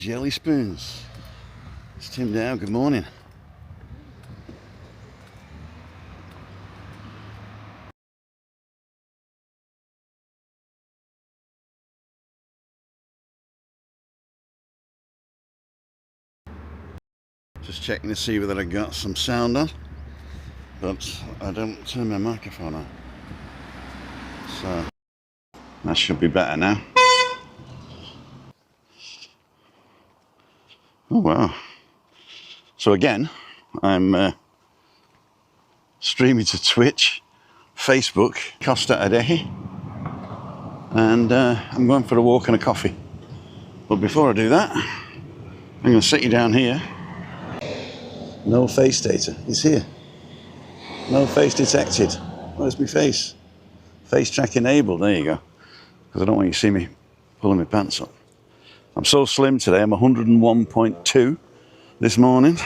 Jelly spoons. It's Tim Dow, good morning. Just checking to see whether I got some sound on, but I don't turn my microphone on. So that should be better now. Oh wow. So again, I'm streaming to Twitch, Facebook, Costa Adeje, and I'm going for a walk and a coffee. But before I do that, I'm going to sit you down here. No face data. It's here. No face detected. Where's my face? Face track enabled. There you go. Because I don't want you to see me pulling my pants up. I'm so slim today. I'm 101.2 this morning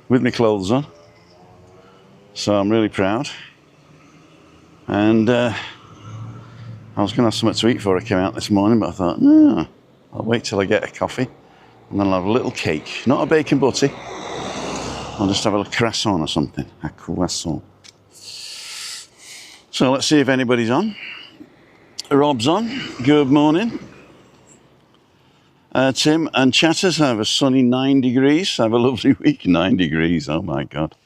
with my clothes on. So I'm really proud. And I was going to have something to eat before I came out this morning, but I thought, no, I'll wait till I get a coffee and then I'll have a little cake. Not a bacon butty. I'll just have a little croissant or something. A croissant. So let's see if anybody's on. Rob's on. Good morning. Tim and Chatters have a sunny 9 degrees. Have a lovely week. 9 degrees. Oh my God.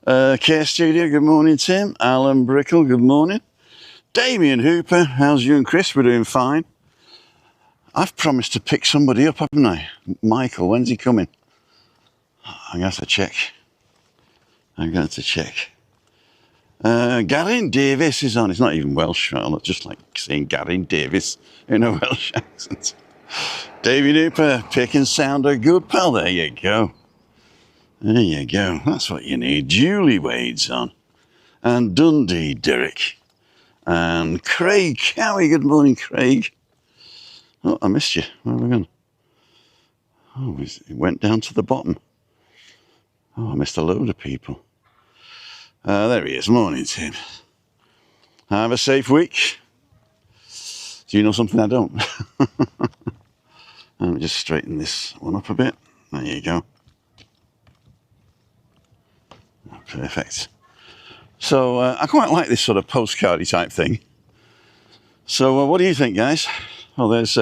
Care Studio. Good morning, Tim. Alan Brickle. Good morning. Damien Hooper. How's you and Chris? We're doing fine. I've promised to pick somebody up, haven't I? Michael, when's he coming? I'm going to have to check. Garin Davis is on. It's not even Welsh. I look just like saying Garin Davis in a Welsh accent. David Hooper, pick and sound a good pal. There you go. There you go. That's what you need. Julie Wade's on. And Dundee Derek. And Craig Cowie. Good morning, Craig. Oh, I missed you. Where have we gone? Oh, it went down to the bottom. Oh, I missed a load of people. There he is. Morning, Tim. Have a safe week. Do you know something I don't? Let me just straighten this one up a bit. There you go. Perfect. So I quite like this sort of postcardy type thing. So what do you think, guys? Oh, there's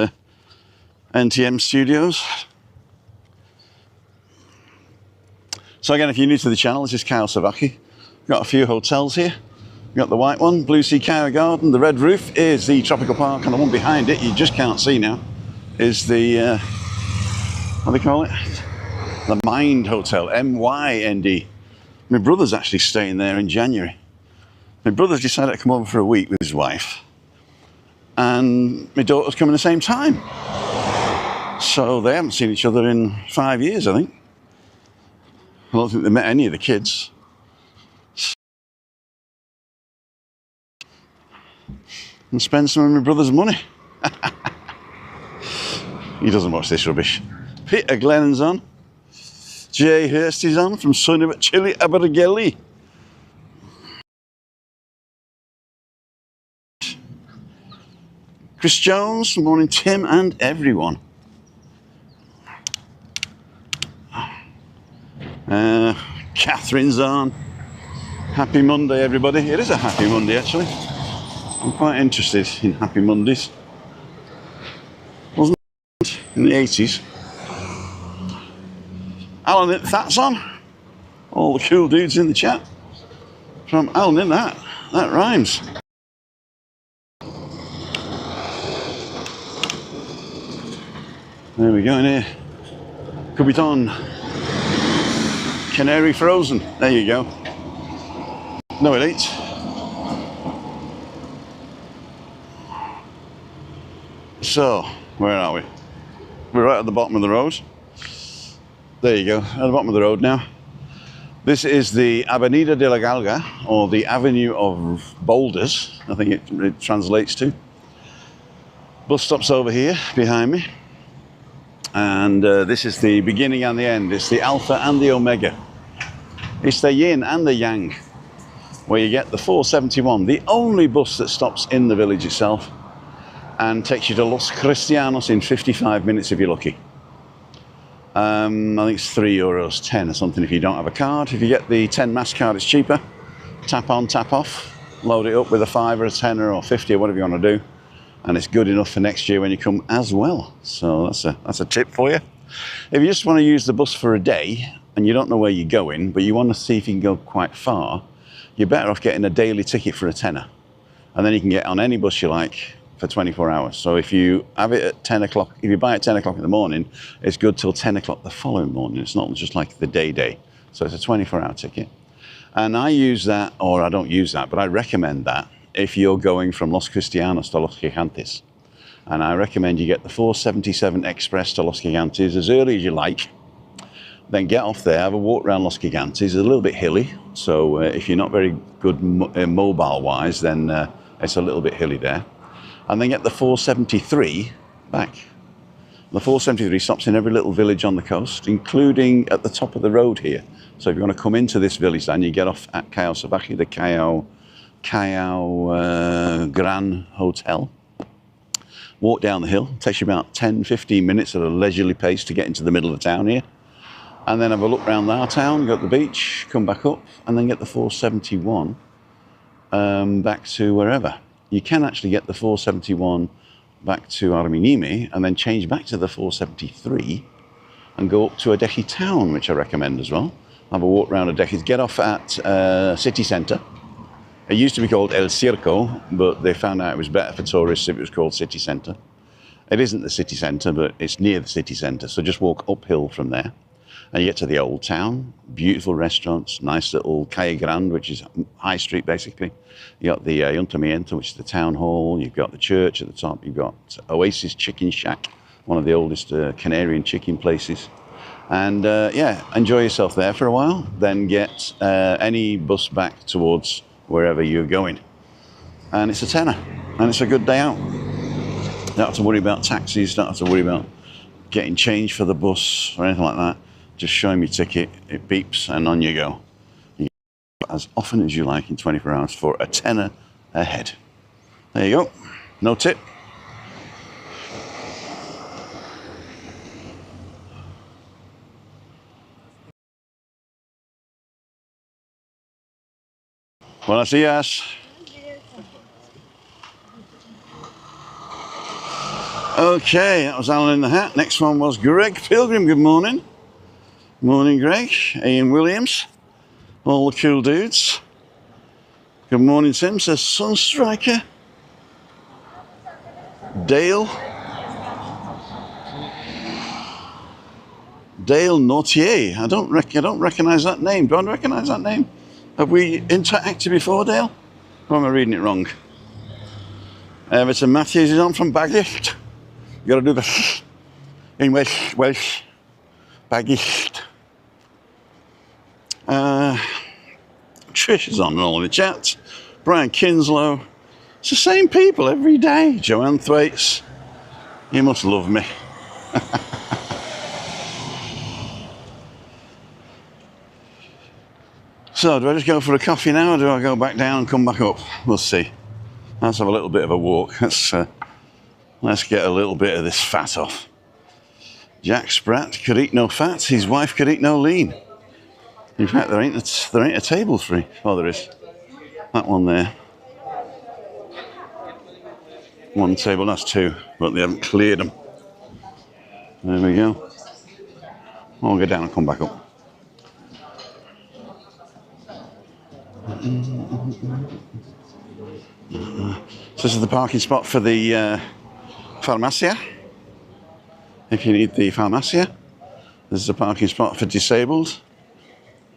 NTM Studios. So again, if you're new to the channel, this is Kyle Savaki. We've got a few hotels here. We've got the white one, Blue Sea Kaya Garden. The red roof is the Tropical Park, and the one behind it, you just can't see now, is the, what do they call it? The Mind Hotel, M-Y-N-D. My brother's actually staying there in January. My brother's decided to come over for a week with his wife. And my daughter's coming the same time. So they haven't seen each other in 5 years, I think. I don't think they met any of the kids. And spend some of my brother's money. He doesn't watch this rubbish. Peter Glenn's on. Jay Hurst is on from sunny but chilly Abergele. Chris Jones, good morning, Tim and everyone. Catherine's on. Happy Monday, everybody. It is a happy Monday, actually. I'm quite interested in happy Mondays. Wasn't it in the 80s? Alan, that's on. All the cool dudes in the chat. From Alan, in that rhymes. There we go in here. Cubiton. Canary frozen. There you go. No, it ain't. So, where are we? We're right at the bottom of the road. There you go, at the bottom of the road now. This is the Avenida de la Galga, or the Avenue of Boulders, I think it translates to. Bus stop's over here behind me. And this is the beginning and the end. It's the Alpha and the Omega. It's the yin and the yang, where you get the 471, the only bus that stops in the village itself. and takes you to Los Cristianos in 55 minutes if you're lucky. I think it's €3.10 or something if you don't have a card. If you get the 10 mass card, it's cheaper. Tap on, tap off. Load it up with a 5 or a 10 or 50 or whatever you want to do. And it's good enough for next year when you come as well. So that's a tip for you. If you just want to use the bus for a day and you don't know where you're going, but you want to see if you can go quite far, you're better off getting a daily ticket for a tenner. And then you can get on any bus you like for 24 hours. So if you have it at 10 o'clock, if you buy at 10 o'clock in the morning, it's good till 10 o'clock the following morning. It's not just like the day. So it's a 24-hour ticket. And I use that, or I don't use that, but I recommend that if you're going from Los Cristianos to Los Gigantes. And I recommend you get the 477 Express to Los Gigantes as early as you like. Then get off there, have a walk around Los Gigantes. It's a little bit hilly, so if you're not very good mobile-wise, then it's a little bit hilly there. And then get the 473 back. The 473 stops in every little village on the coast, including at the top of the road here. So if you want to come into this village, then you get off at Callao Sabaki, the Callao Gran Hotel. Walk down the hill. It takes you about 10-15 minutes at a leisurely pace to get into the middle of the town here. And then have a look around our town, go to the beach, come back up, and then get the 471 back to wherever. You can actually get the 471 back to Arminimi and then change back to the 473 and go up to Adeje town, which I recommend as well. Have a walk around Adeje. Get off at city centre. It used to be called El Circo, but they found out it was better for tourists if it was called city centre. It isn't the city centre, but it's near the city centre, so just walk uphill from there. And you get to the old town, beautiful restaurants, nice little Calle Grande, which is high street basically. You got the Ayuntamiento, which is the town hall. You've got the church at the top. You've got Oasis Chicken Shack, one of the oldest Canarian chicken places. And yeah, enjoy yourself there for a while. Then get any bus back towards wherever you're going. And it's a tenner, and it's a good day out. Don't have to worry about taxis, don't have to worry about getting change for the bus or anything like that. Just show him your ticket, it beeps, and on you go. You get as often as you like in 24 hours for a tenner a head. There you go. No tip. Buenos días. Okay, that was Alan in the hat. Next one was Greg Pilgrim. Good morning. Morning, Greg. Ian Williams. All the cool dudes. Good morning, Tim. Says Sunstriker. Dale. Dale Nautier. I don't recognise that name. Do I recognise that name? Have we interacted before, Dale? Or am I reading it wrong? Everton Matthews is on from Baglicht. You got to do the in Welsh. Baglicht. Trish is on all in the chat. Brian Kinslow. It's the same people every day. Joanne Thwaites. You must love me. So, do I just go for a coffee now, or do I go back down and come back up? We'll see. Let's have a little bit of a walk. Let's get a little bit of this fat off. Jack Spratt could eat no fat. His wife could eat no lean. In fact, there ain't a table free. Oh, there is. That one there. One table, that's two, but they haven't cleared them. There we go. I'll go down and come back up. So this is the parking spot for the Farmacia. If you need the Farmacia, this is a parking spot for disabled.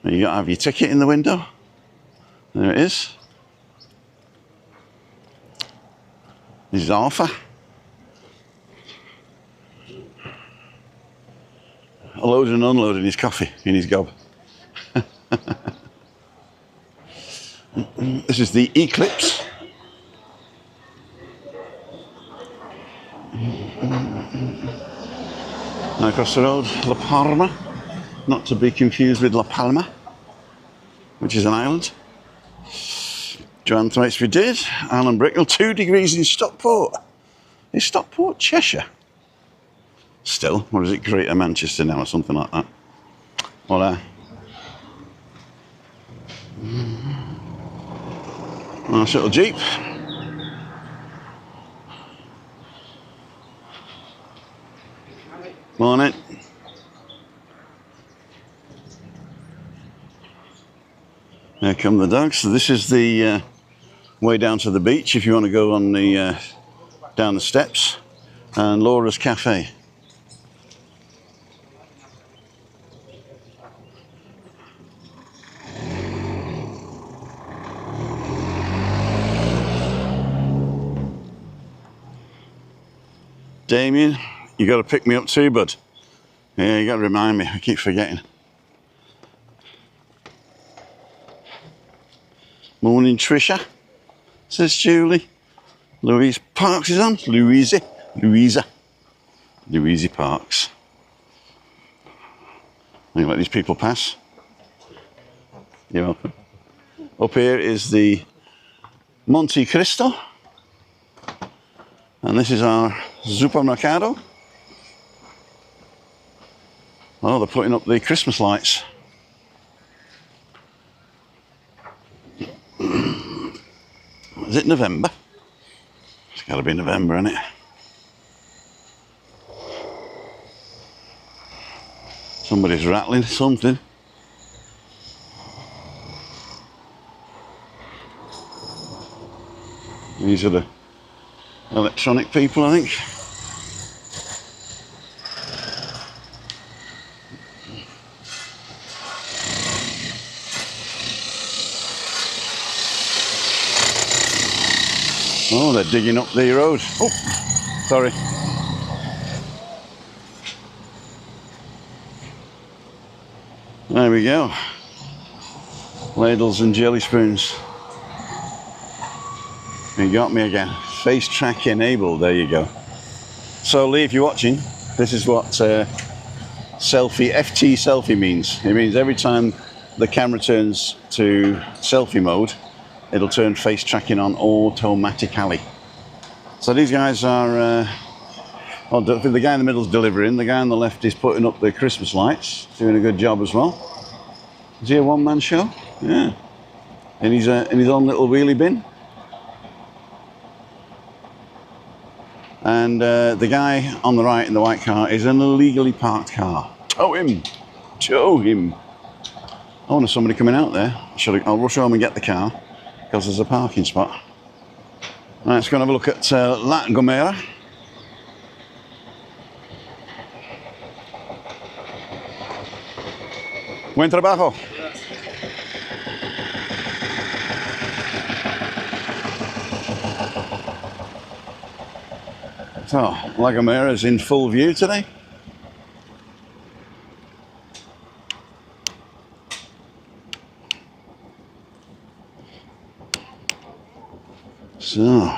You got to have your ticket in the window. There it is. This is Alpha. Loading and unloading his coffee in his gob. This is the Eclipse. Now across the road, La Palma, not to be confused with La Palma, which is an island. Joanne Thwaites we did. Alan Bricknell, 2 degrees in Stockport. Is Stockport Cheshire? Still, or is it Greater Manchester now or something like that? Voilà. Nice little Jeep. Morning. There come the dogs. So this is the way down to the beach if you want to go on the down the steps, and Laura's Cafe. Damien, you got to pick me up too, bud. Yeah, you got to remind me. I keep forgetting. Morning, Trisha, says Julie. Louise Parks is on. Louisa Parks. I'm gonna let these people pass. You're welcome. Up here is the Monte Cristo. And this is our supermercado. Oh, they're putting up the Christmas lights. Is it November? It's got to be November, isn't it? Somebody's rattling something. These are the electronic people, I think. Oh, they're digging up the road. Oh, sorry. There we go. Ladles and jelly spoons. You got me again. Face track enabled. There you go. So Lee, if you're watching, this is what FT selfie means. It means every time the camera turns to selfie mode, it'll turn face tracking on automatically. So these guys are, the guy in the middle is delivering, the guy on the left is putting up the Christmas lights, doing a good job as well. Is he a one-man show? Yeah. In his own little wheelie bin. And the guy on the right in the white car is an illegally parked car. Tow him! Tow him! Oh, there's somebody coming out there. I'll rush home and get the car, because there's a parking spot. Right, let's go and have a look at La Gomera. Buen trabajo. So, La Gomera is in full view today. So,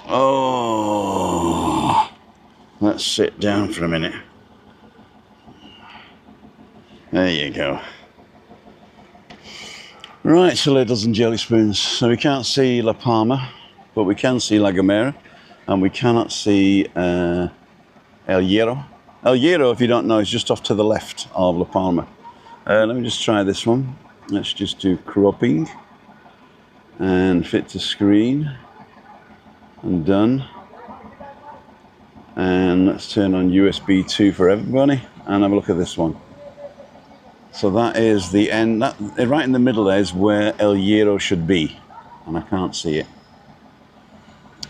oh, let's sit down for a minute. There you go. Right, so ladles and jelly spoons. So we can't see La Palma, but we can see La Gomera, and we cannot see El Hierro. El Hierro, if you don't know, is just off to the left of La Palma. Let me just try this one. Let's just do cropping and fit to screen and done. And let's turn on USB 2 for everybody and have a look at this one. So that is the end, right in the middle there is where El Hierro should be, and I can't see it.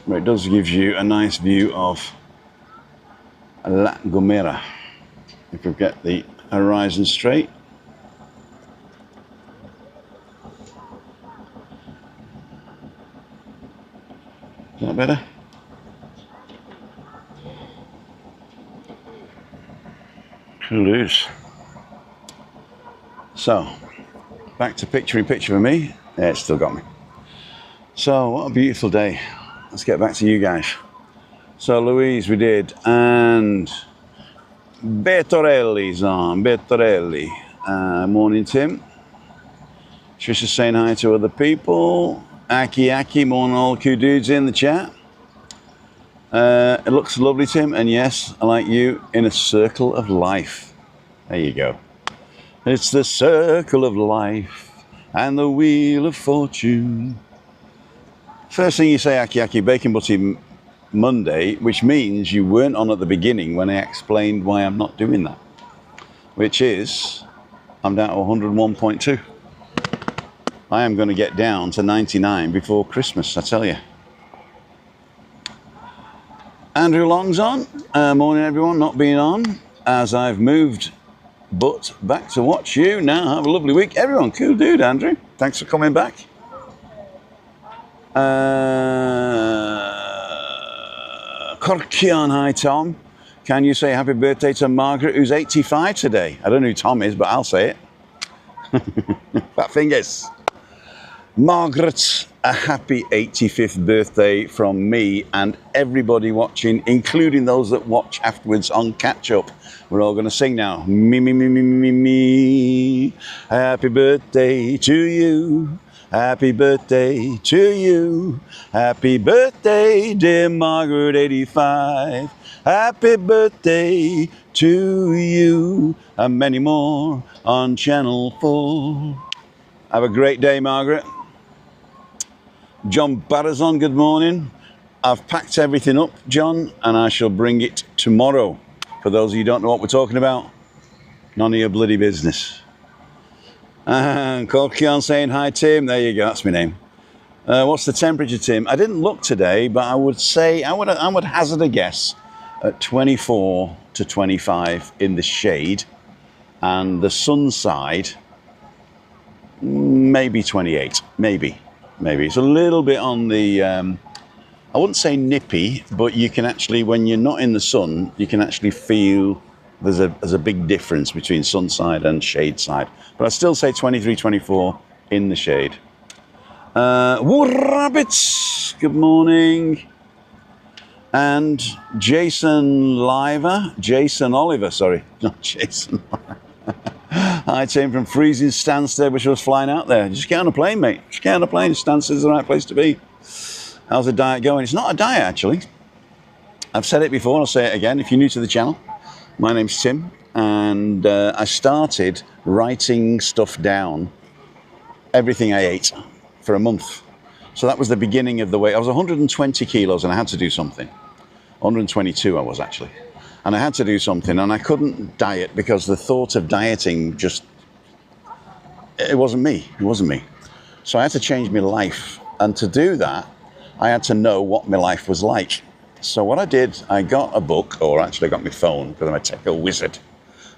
But it does give you a nice view of La Gomera. If we get the horizon straight. Is that better? Cool. So, back to picture in picture for me. Yeah, it's still got me. So, what a beautiful day. Let's get back to you guys. So, Louise, we did, and Bertorelli's on. Bertorelli. Morning, Tim. Trisha's saying hi to other people. Aki Aki, more than all cool dudes in the chat. It looks lovely, Tim, and yes, I like you, in a circle of life. There you go. It's the circle of life and the wheel of fortune. First thing you say, Aki Aki, bacon butty Monday, which means you weren't on at the beginning when I explained why I'm not doing that, which is I'm down to 101.2. I am going to get down to 99 before Christmas, I tell you. Andrew Long's on. Morning, everyone. Not being on as I've moved, but back to watch you now. Have a lovely week, everyone. Cool dude, Andrew. Thanks for coming back. Corkian, hi Tom. Can you say happy birthday to Margaret, who's 85 today? I don't know who Tom is, but I'll say it. Fat fingers. Margaret, a happy 85th birthday from me and everybody watching, including those that watch afterwards on catch up. We're all going to sing now. Me, me, me, me, me, me. Happy birthday to you. Happy birthday to you. Happy birthday, dear Margaret, 85. Happy birthday to you. And many more on Channel 4. Have a great day, Margaret. John Barrazon, good morning. I've packed everything up, John, and I shall bring it tomorrow. For those of you who don't know what we're talking about, none of your bloody business. And Corkian saying hi, Tim. There you go, that's my name. What's the temperature, Tim? I didn't look today, but I would say, I would hazard a guess at 24 to 25 in the shade, and the sun side, maybe 28, maybe. It's a little bit on the, I wouldn't say nippy, but you can actually, when you're not in the sun, you can actually feel there's a big difference between sun side and shade side. But I'd still say 23, 24 in the shade. Wool Rabbits, good morning. And Jason Oliver, sorry, not Jason. Hi, Tim from freezing Stansted, which was flying out there. Just get on a plane, mate. Just get on a plane. Stansted's the right place to be. How's the diet going? It's not a diet, actually. I've said it before, and I'll say it again. If you're new to the channel, my name's Tim, and I started writing stuff down, everything I ate, for a month. So that was the beginning of the weight. I was 120 kilos, and I had to do something. 122 I was, actually. And I had to do something, and I couldn't diet because the thought of dieting just, it wasn't me. So I had to change my life. And to do that, I had to know what my life was like. So what I did, I got a book, or actually I got my phone, because I'm a tech wizard.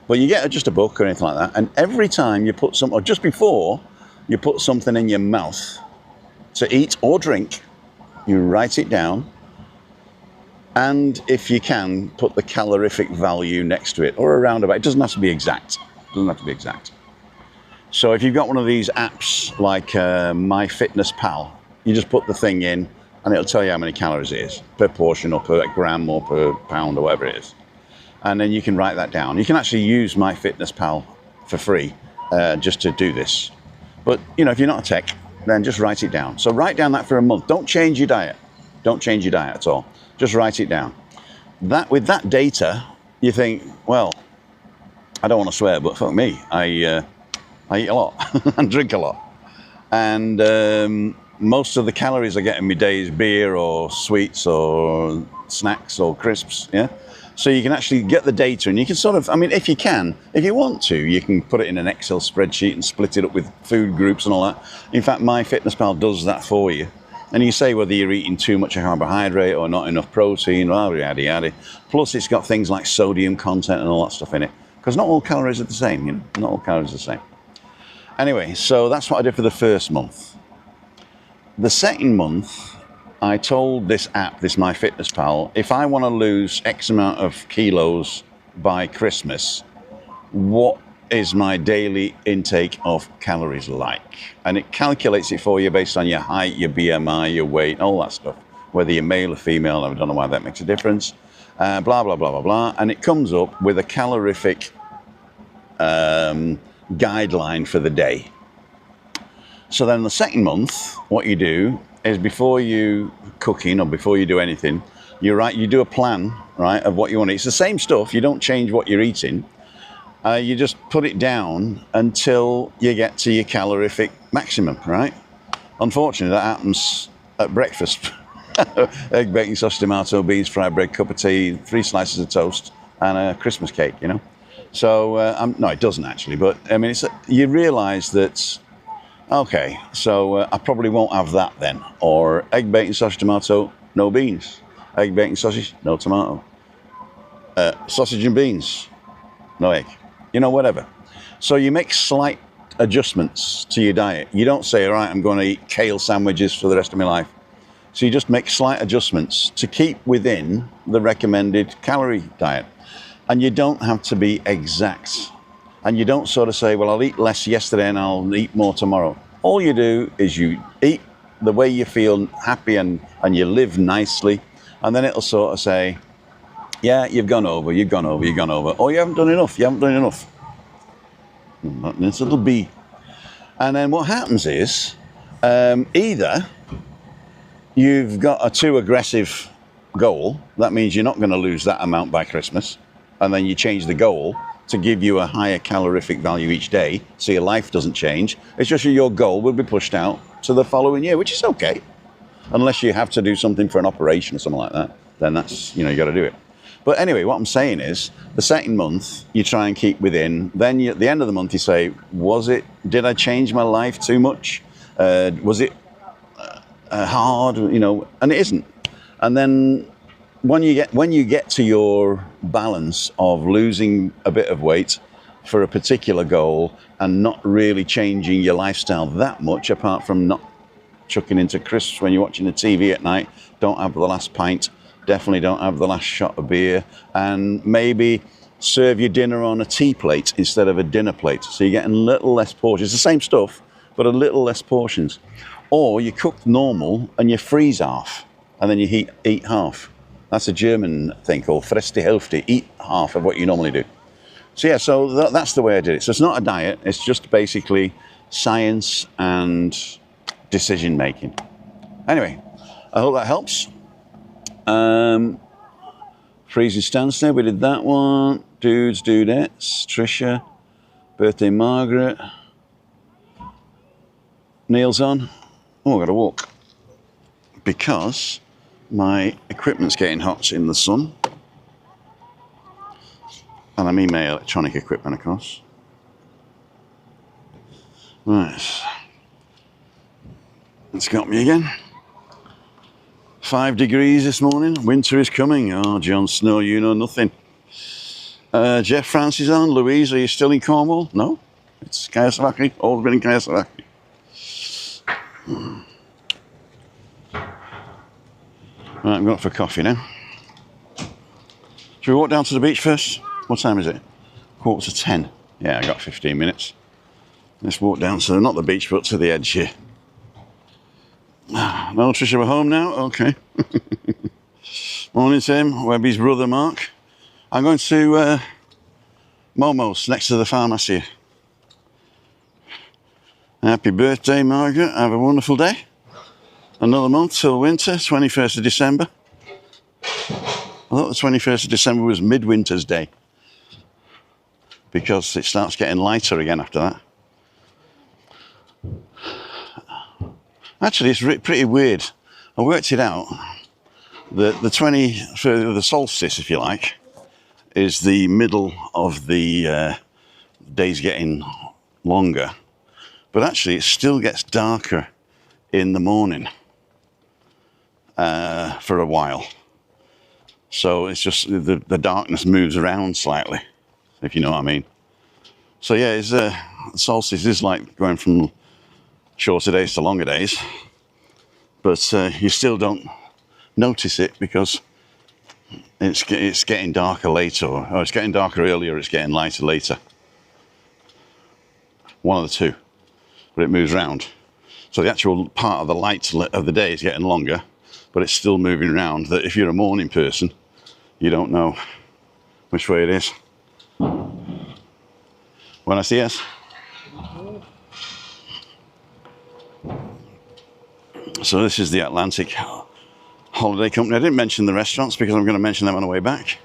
But you get just a book or anything like that, and every time you put some, or just before you put something in your mouth to eat or drink, you write it down. And if you can, put the calorific value next to it, or around about. It doesn't have to be exact. So if you've got one of these apps like MyFitnessPal, you just put the thing in, and it'll tell you how many calories it is per portion, or per gram, or per pound, or whatever it is. And then you can write that down. You can actually use MyFitnessPal for free just to do this. But if you're not a tech, then just write it down. So write down that for a month. Don't change your diet. Don't change your diet at all. Just write it down. With that data, you think, well, I don't want to swear, but fuck me, I eat a lot and drink a lot. And most of the calories I get in my day is beer or sweets or snacks or crisps, yeah? So you can actually get the data, and you can sort of, if you want to, you can put it in an Excel spreadsheet and split it up with food groups and all that. In fact, MyFitnessPal does that for you. And you say whether you're eating too much carbohydrate or not enough protein, yada, yada. Plus, it's got things like sodium content and all that stuff in it. Because not all calories are the same, Not all calories are the same. Anyway, so that's what I did for the first month. The second month, I told this app, this MyFitnessPal, if I want to lose X amount of kilos by Christmas, what is my daily intake of calories like? And it calculates it for you based on your height, your BMI, your weight, all that stuff. Whether you're male or female, I don't know why that makes a difference. Blah, blah, blah, blah, blah. And it comes up with a calorific guideline for the day. So then the second month, what you do is before you cooking or before you do anything, you do a plan, right, of what you want to eat. It's the same stuff. You don't change what you're eating. You just put it down until you get to your calorific maximum, right? Unfortunately, that happens at breakfast. Egg, bacon, sausage, tomato, beans, fried bread, cup of tea, 3 slices of toast, and a Christmas cake, you know? So, no, it doesn't actually, but I mean, you realise that, okay, so I probably won't have that then. Or egg, bacon, sausage, tomato, no beans. Egg, bacon, sausage, no tomato. Sausage and beans, no egg. You know, whatever. So you make slight adjustments to your diet. You don't say, all right, I'm going to eat kale sandwiches for the rest of my life. So you just make slight adjustments to keep within the recommended calorie diet. And you don't have to be exact. And you don't sort of say, well, I'll eat less yesterday and I'll eat more tomorrow. All you do is you eat the way you feel happy and you live nicely. And then it'll sort of say, yeah, you've gone over. Or you haven't done enough. This little B. And then what happens is, either you've got a too aggressive goal. That means you're not going to lose that amount by Christmas. And then you change the goal to give you a higher calorific value each day, so your life doesn't change. It's just your goal will be pushed out to the following year, which is okay. Unless you have to do something for an operation or something like that, then that's, you got to do it. But anyway, what I'm saying is, the second month, you try and keep within. Then at the end of the month, you say, did I change my life too much? Was it hard? And it isn't. And then when you get to your balance of losing a bit of weight for a particular goal and not really changing your lifestyle that much, apart from not chucking into crisps when you're watching the TV at night, don't have the last pint, definitely don't have the last shot of beer, and maybe serve your dinner on a tea plate instead of a dinner plate. So you're getting a little less portions. It's the same stuff, but a little less portions. Or you cook normal and you freeze half, and then you eat half. That's a German thing called Fresti Hälfte, eat half of what you normally do. So yeah, so that's the way I did it. So it's not a diet, it's just basically science and decision making. Anyway, I hope that helps. Freezing Stansted, we did that one. Dudes, dudettes, Trisha, birthday Margaret. Neil's on. Oh, I've got to walk because my equipment's getting hot in the sun. And I mean my electronic equipment, of course. Right. It's got me again. 5 degrees this morning. Winter is coming. Oh, Jon Snow, you know nothing. Jeff Francis on. Louise, are you still in Cornwall? No. It's Kayasaki. All been in Kayasaki. Right, I'm going for coffee now. Should we walk down to the beach first? What time is it? 9:45. Yeah, I got 15 minutes. Let's walk down to, not the beach, but to the edge here. Well, Tricia, we're home now? Okay. Morning, Tim. Webby's brother, Mark. I'm going to Momo's, next to the pharmacy here. Happy birthday, Margaret. Have a wonderful day. Another month till winter, 21st of December. I thought the 21st of December was Midwinter's Day, because it starts getting lighter again after that. Actually, it's pretty weird. I worked it out. The solstice, if you like, is the middle of the days getting longer. But actually, it still gets darker in the morning for a while. So it's just the darkness moves around slightly, if you know what I mean. So yeah, it's solstice is like going from shorter days to longer days, but you still don't notice it because it's getting darker later, or it's getting darker earlier, it's getting lighter later. One of the two, but it moves around. So the actual part of the light of the day is getting longer, but it's still moving around. That if you're a morning person, you don't know which way it is. Buenos días. So this is the Atlantic Holiday Company. I didn't mention the restaurants because I'm going to mention them on the way back.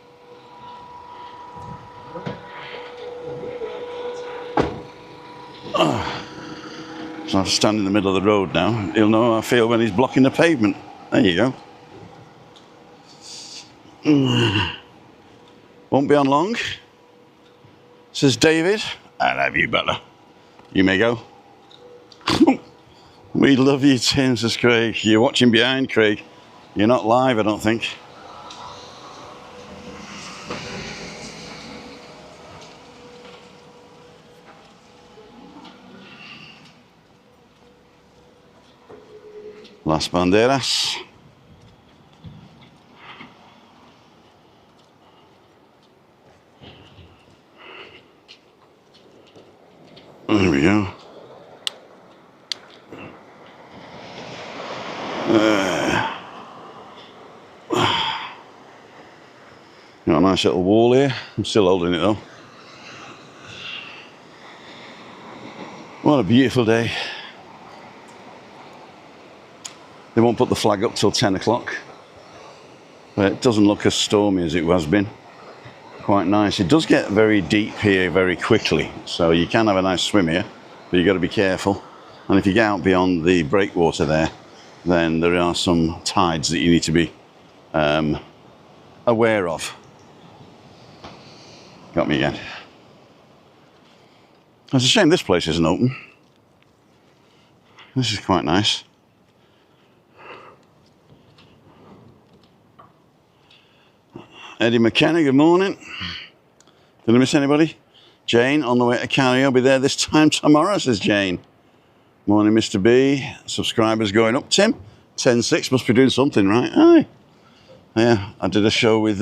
So I have to stand in the middle of the road now. He'll know how I feel when he's blocking the pavement. There you go. Won't be on long. Says David. I love you, Bella. You may go. We love you, Tim, says Craig. You're watching behind, Craig. You're not live, I don't think. Las Banderas. There we go. Got a nice little wall here. I'm still holding it though. What a beautiful day. They won't put the flag up till 10 o'clock. But it doesn't look as stormy as it has been. Quite nice. It does get very deep here very quickly, so you can have a nice swim here, but you've got to be careful. And if you get out beyond the breakwater there, then there are some tides that you need to be aware of. Got me again. It's a shame this place isn't open. This is quite nice. Eddie McKenna, good morning. Did I miss anybody? Jane, on the way to Cali. I'll be there this time tomorrow, says Jane. Morning, Mr. B. Subscribers going up, Tim. 10.6, must be doing something right. Aye. Yeah, I did a show with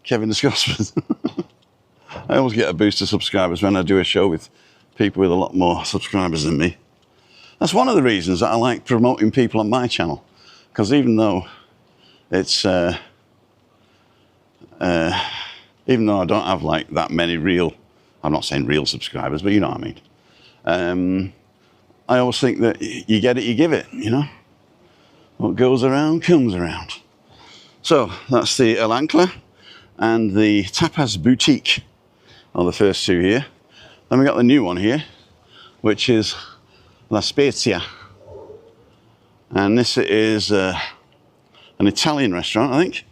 Kevin the Scotsman. I always get a boost of subscribers when I do a show with people with a lot more subscribers than me. That's one of the reasons that I like promoting people on my channel. Because even though it's... even though I don't have like that many real, I'm not saying real subscribers, but you know what I mean. I always think that you get it, you give it, you know. What goes around comes around. So that's the El Ancla and the Tapas Boutique are the first two here. Then we got the new one here, which is La Spezia. And this is an Italian restaurant, I think.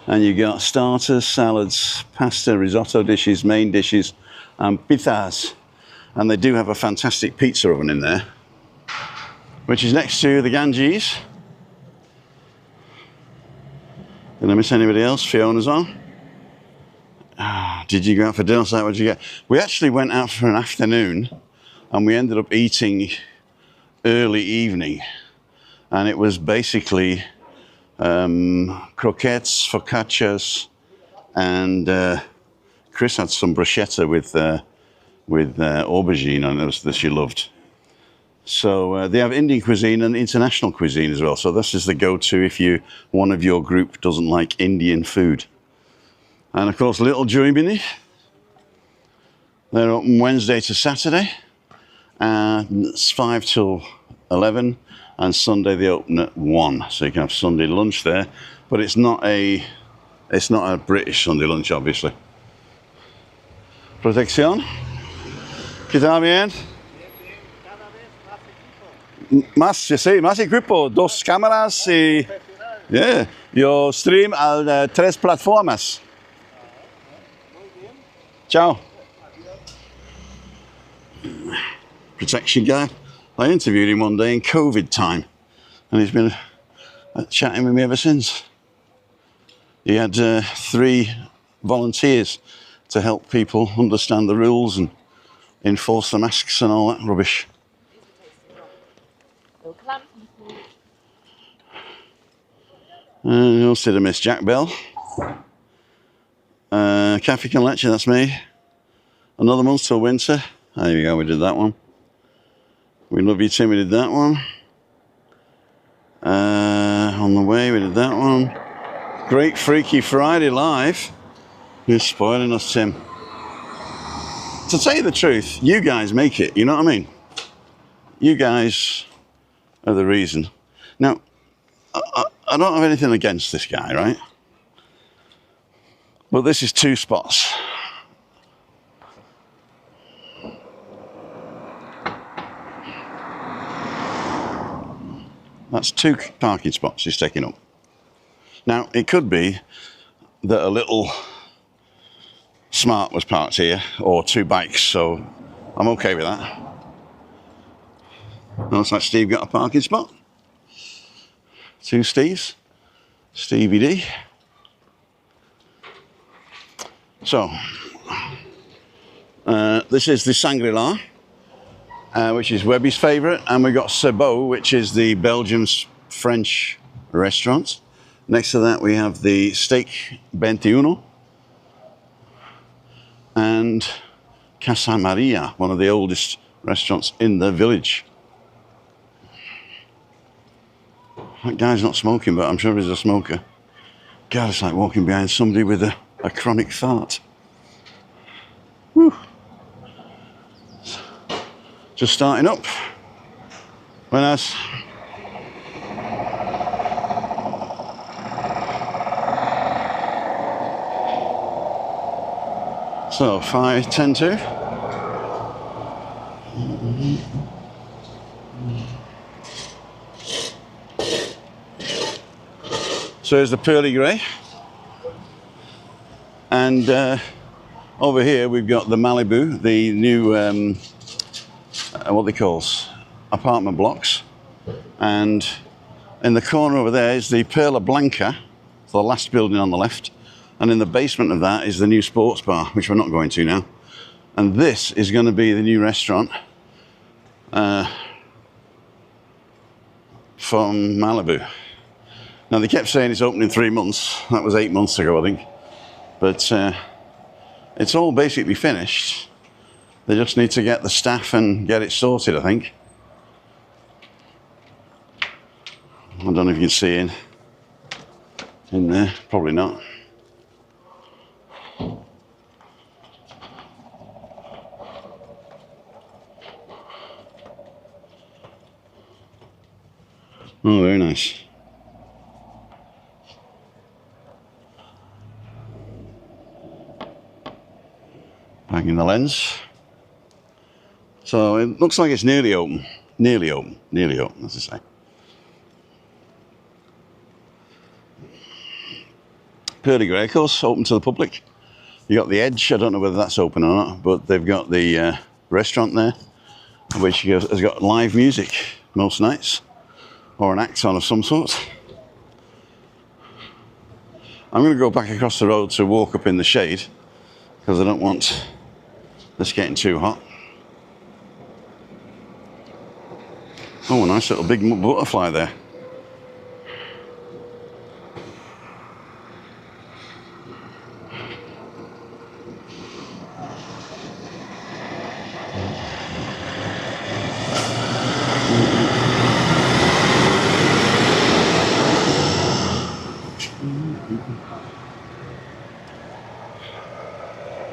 And you got starters, salads, pasta, risotto dishes, main dishes, and pizzas. And they do have a fantastic pizza oven in there, which is next to the Ganges. Did I miss anybody else? Fiona's on. Did you go out for dinner? What did you get? We actually went out for an afternoon, and we ended up eating early evening. And it was basically croquettes, focaccias, and Chris had some bruschetta with aubergine on it that she loved. So they have Indian cuisine and international cuisine as well. So this is the go-to if one of your group doesn't like Indian food. And of course, Little Germany. They're open Wednesday to Saturday, and it's 5 till 11. And Sunday they open at 1, so you can have Sunday lunch there. But it's not a British Sunday lunch, obviously. Protección. ¿Qué tal bien? Más, sí, más equipo, 2 cámaras y yeah. Yo stream a 3 plataformas. Ciao. Protection guy. I interviewed him one day in COVID time, and he's been chatting with me ever since. He had 3 volunteers to help people understand the rules and enforce the masks and all that rubbish. And also did I miss Jack Bell. Cafe Con Leche, that's me. Another month till winter. There we go, we did that one. We love you, Tim, we did that one. On the way, we did that one. Great Freaky Friday live. You're spoiling us, Tim. to tell you the truth, you guys make it, you know what I mean? You guys are the reason. Now, I don't have anything against this guy, right? But this is 2 spots. That's 2 parking spots he's taking up. Now, it could be that a little Smart was parked here, or 2 bikes, so I'm okay with that. Looks like Steve got a parking spot. 2 Steves. Stevie D. So, this is the Shangri-La, which is Webby's favourite, and we've got Sabot, which is the Belgian-French restaurant. Next to that we have the Steak 21 and Casa Maria, one of the oldest restaurants in the village. That guy's not smoking, but I'm sure he's a smoker. God, it's like walking behind somebody with a chronic fart. Whew. Just starting up. Very nice. So 5, 10 to. So here's the pearly grey. And over here we've got the Malibu, the new, what they call apartment blocks. And in the corner over there is the Perla Blanca, the last building on the left. And in the basement of that is the new sports bar, which we're not going to now. And this is going to be the new restaurant from Malibu. Now, they kept saying it's opening in 3 months. That was 8 months ago, I think. But it's all basically finished. They just need to get the staff and get it sorted, I think. I don't know if you can see in there. Probably not. Oh, very nice. Banging the lens. So it looks like it's nearly open. Nearly open. Nearly open, as I say. Pearly grey, of course, open to the public. You got the Edge. I don't know whether that's open or not, but they've got the restaurant there, which has got live music most nights, or an act on of some sort. I'm going to go back across the road to walk up in the shade, because I don't want this getting too hot. Oh, a nice little big butterfly there.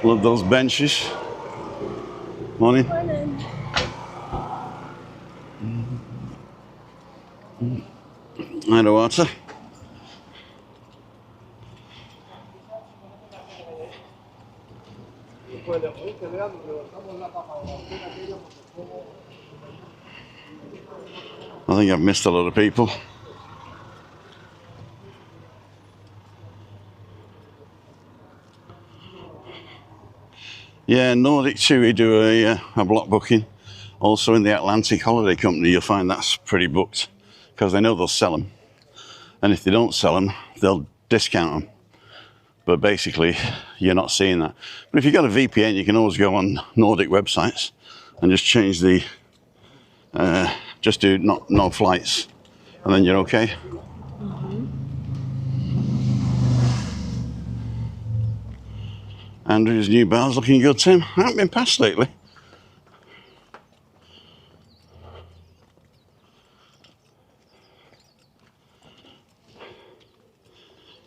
Love those benches. Morning. Morning. Underwater. I think I've missed a lot of people. Yeah, Nordic too, we do a block booking. Also in the Atlantic Holiday Company, you'll find that's pretty booked because they know they'll sell them. And if they don't sell them, they'll discount them. But basically, you're not seeing that. But if you've got a VPN, you can always go on Nordic websites and just change the, just do no flights, and then you're okay. Andrew's new bar's looking good, Tim. I haven't been past lately.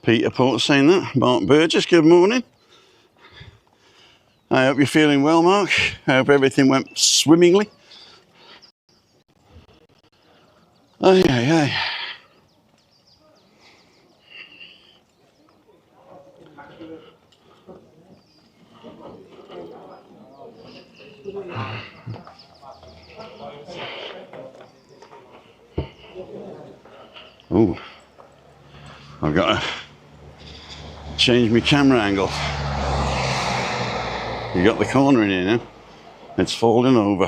Peter Port saying that. Mark Burgess, good morning. I hope you're feeling well, Mark. I hope everything went swimmingly. Ay, ay, ay. Oh, I've got to change my camera angle. You got the corner in here now. It's falling over.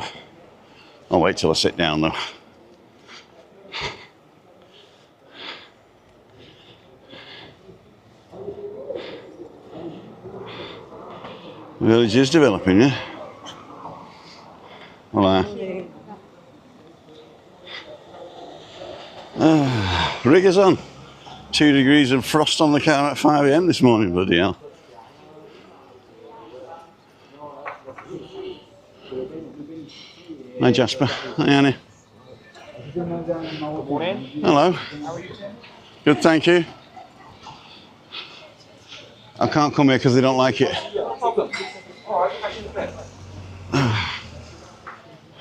I'll wait till I sit down though. The village is developing, yeah? Hola. Riggers on. 2 degrees and frost on the car at 5 AM this morning, bloody hell. Hi Jasper. Hi Annie. Good morning. Hello. How are you, Tim? Good, thank you. I can't come here because they don't like it. No problem. All right, catch you in a bit.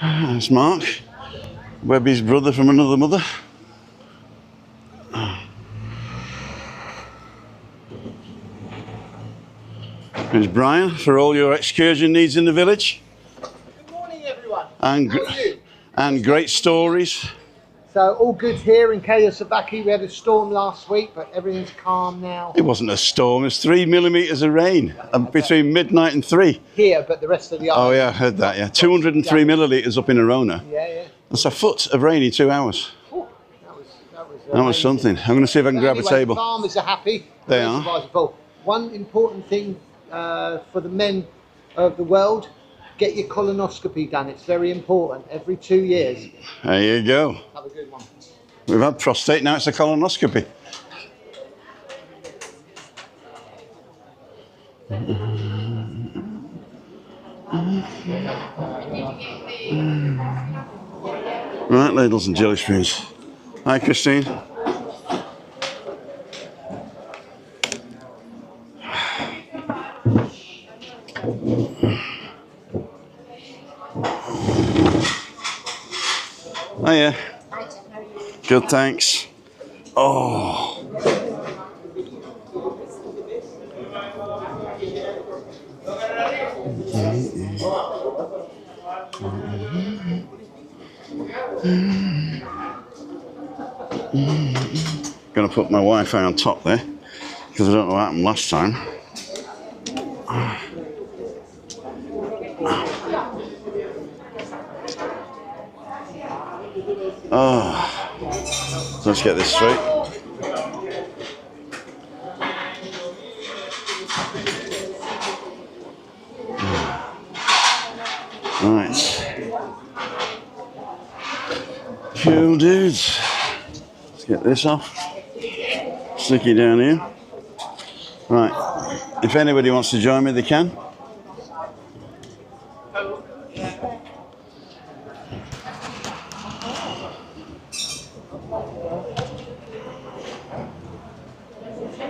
That's Mark. Webby's brother from another mother. There's Brian for all your excursion needs in the village. Good morning, everyone. And, How are you? and great stories. So all good here in Kayosabaki. We had a storm last week, but everything's calm now It wasn't a storm, it's 3 millimetres of rain between midnight and 3. here, but the rest of the Oh island. yeah, I heard that, yeah. 203 millilitres up in Arona. Yeah. That's a foot of rain in 2 hours. Ooh, that was That was something. I'm going to see if I can grab a Anyway, table. Farmers are happy. They The are. reservoirs full. One important thing for the men of the world: get your colonoscopy done. It's very important. Every 2 years. There you go. Have a good one. We've had prostate, now it's a colonoscopy. Right, ladles and jelly spoons. Hi, Christine. Hiya. Good, thanks. Oh. Gonna put my Wi-Fi on top there because I don't know what happened last time. Oh, so let's get this straight. Right. Cool dudes. Let's get this off. Stick it down here. Right. If anybody wants to join me, they can.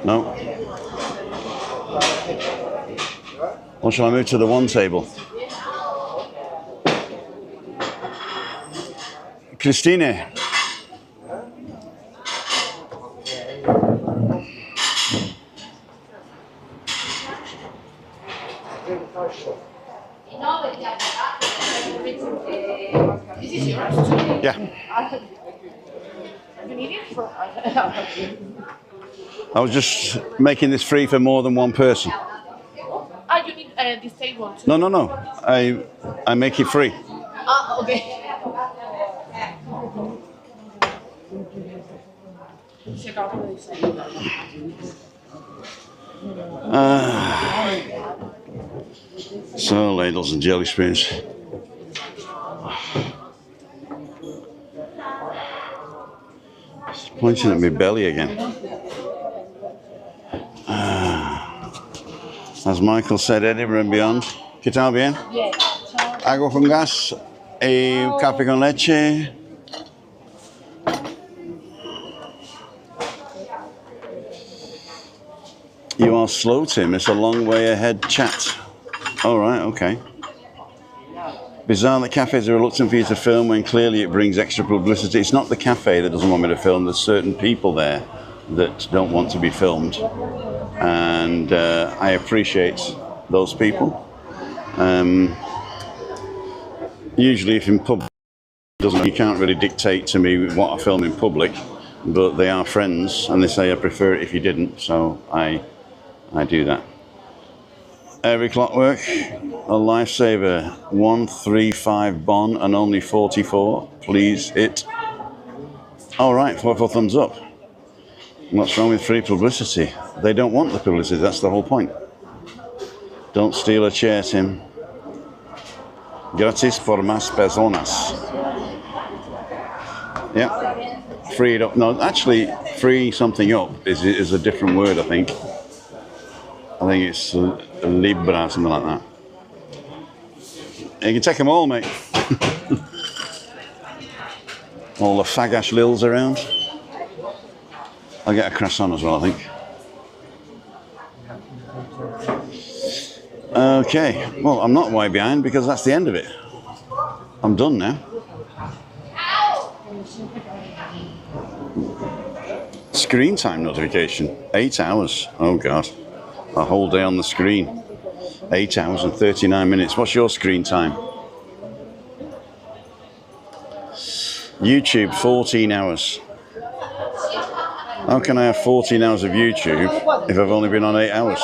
No. Or shall I move to the one table? Christine. Yeah. You need it for. I was just making this free for more than one person. You need this table too. No. I make it free. Okay. So, ladles and jelly spoons. It's pointing at my belly again. As Michael said, Edinburgh and beyond. ¿Qué tal bien? Yeah. Agua con gas y café con leche. You are slow, Tim. It's a long way ahead chat. All right, okay. Bizarre that cafes are reluctant for you to film when clearly it brings extra publicity. It's not the cafe that doesn't want me to film. There's certain people there that don't want to be filmed. And I appreciate those people. Usually if in public, you can't really dictate to me what I film in public, but they are friends and they say I prefer it if you didn't, so I do that. Every clockwork, a lifesaver, 135 bon and only 44. Please hit. All right, 44 thumbs up. What's wrong with free publicity? They don't want the publicity, that's the whole point. Don't steal a chair, Tim. Gratis por más personas. Yeah. Free it up. No, actually, free something up is a different word, I think. I think it's libra, something like that. You can take them all, mate. All the fagash lils around. I'll get a croissant as well, I think. Okay, well, I'm not way behind because that's the end of it. I'm done now. Screen time notification, 8 hours. Oh God, a whole day on the screen. 8 hours and 39 minutes. What's your screen time? YouTube, 14 hours. How can I have 14 hours of YouTube if I've only been on 8 hours?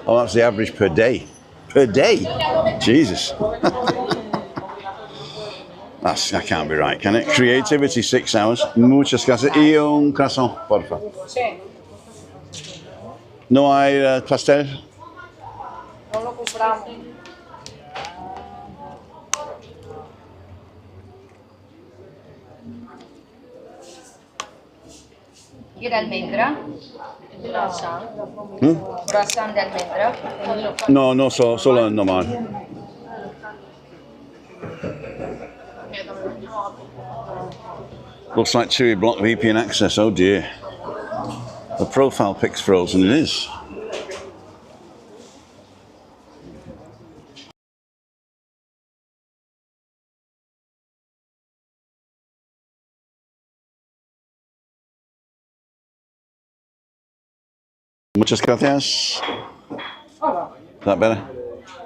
Oh, that's the average per day. Per day? Jesus. That can't be right, can it? Creativity, 6 hours. Muchas gracias. Y un croissant, porfa. No hay pastel? No lo compramos. ¿Quiere almendra? Croissant. Croissant de almendra. No, no, solo normal. Looks like Chewy blocked VPN access, oh dear. The profile pic's frozen, it is. Muchas gracias. Is that better?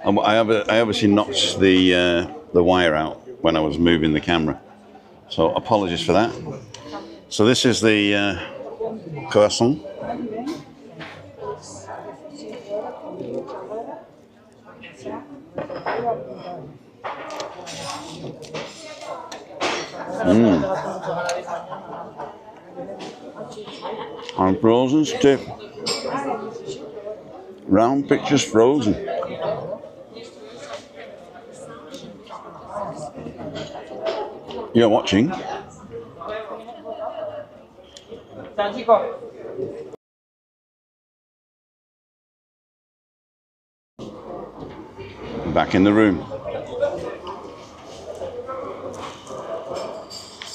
I obviously knocked the wire out when I was moving the camera, so apologies for that. So this is the croissant. And frozen stiff. Round pictures frozen. You're watching. Back in the room.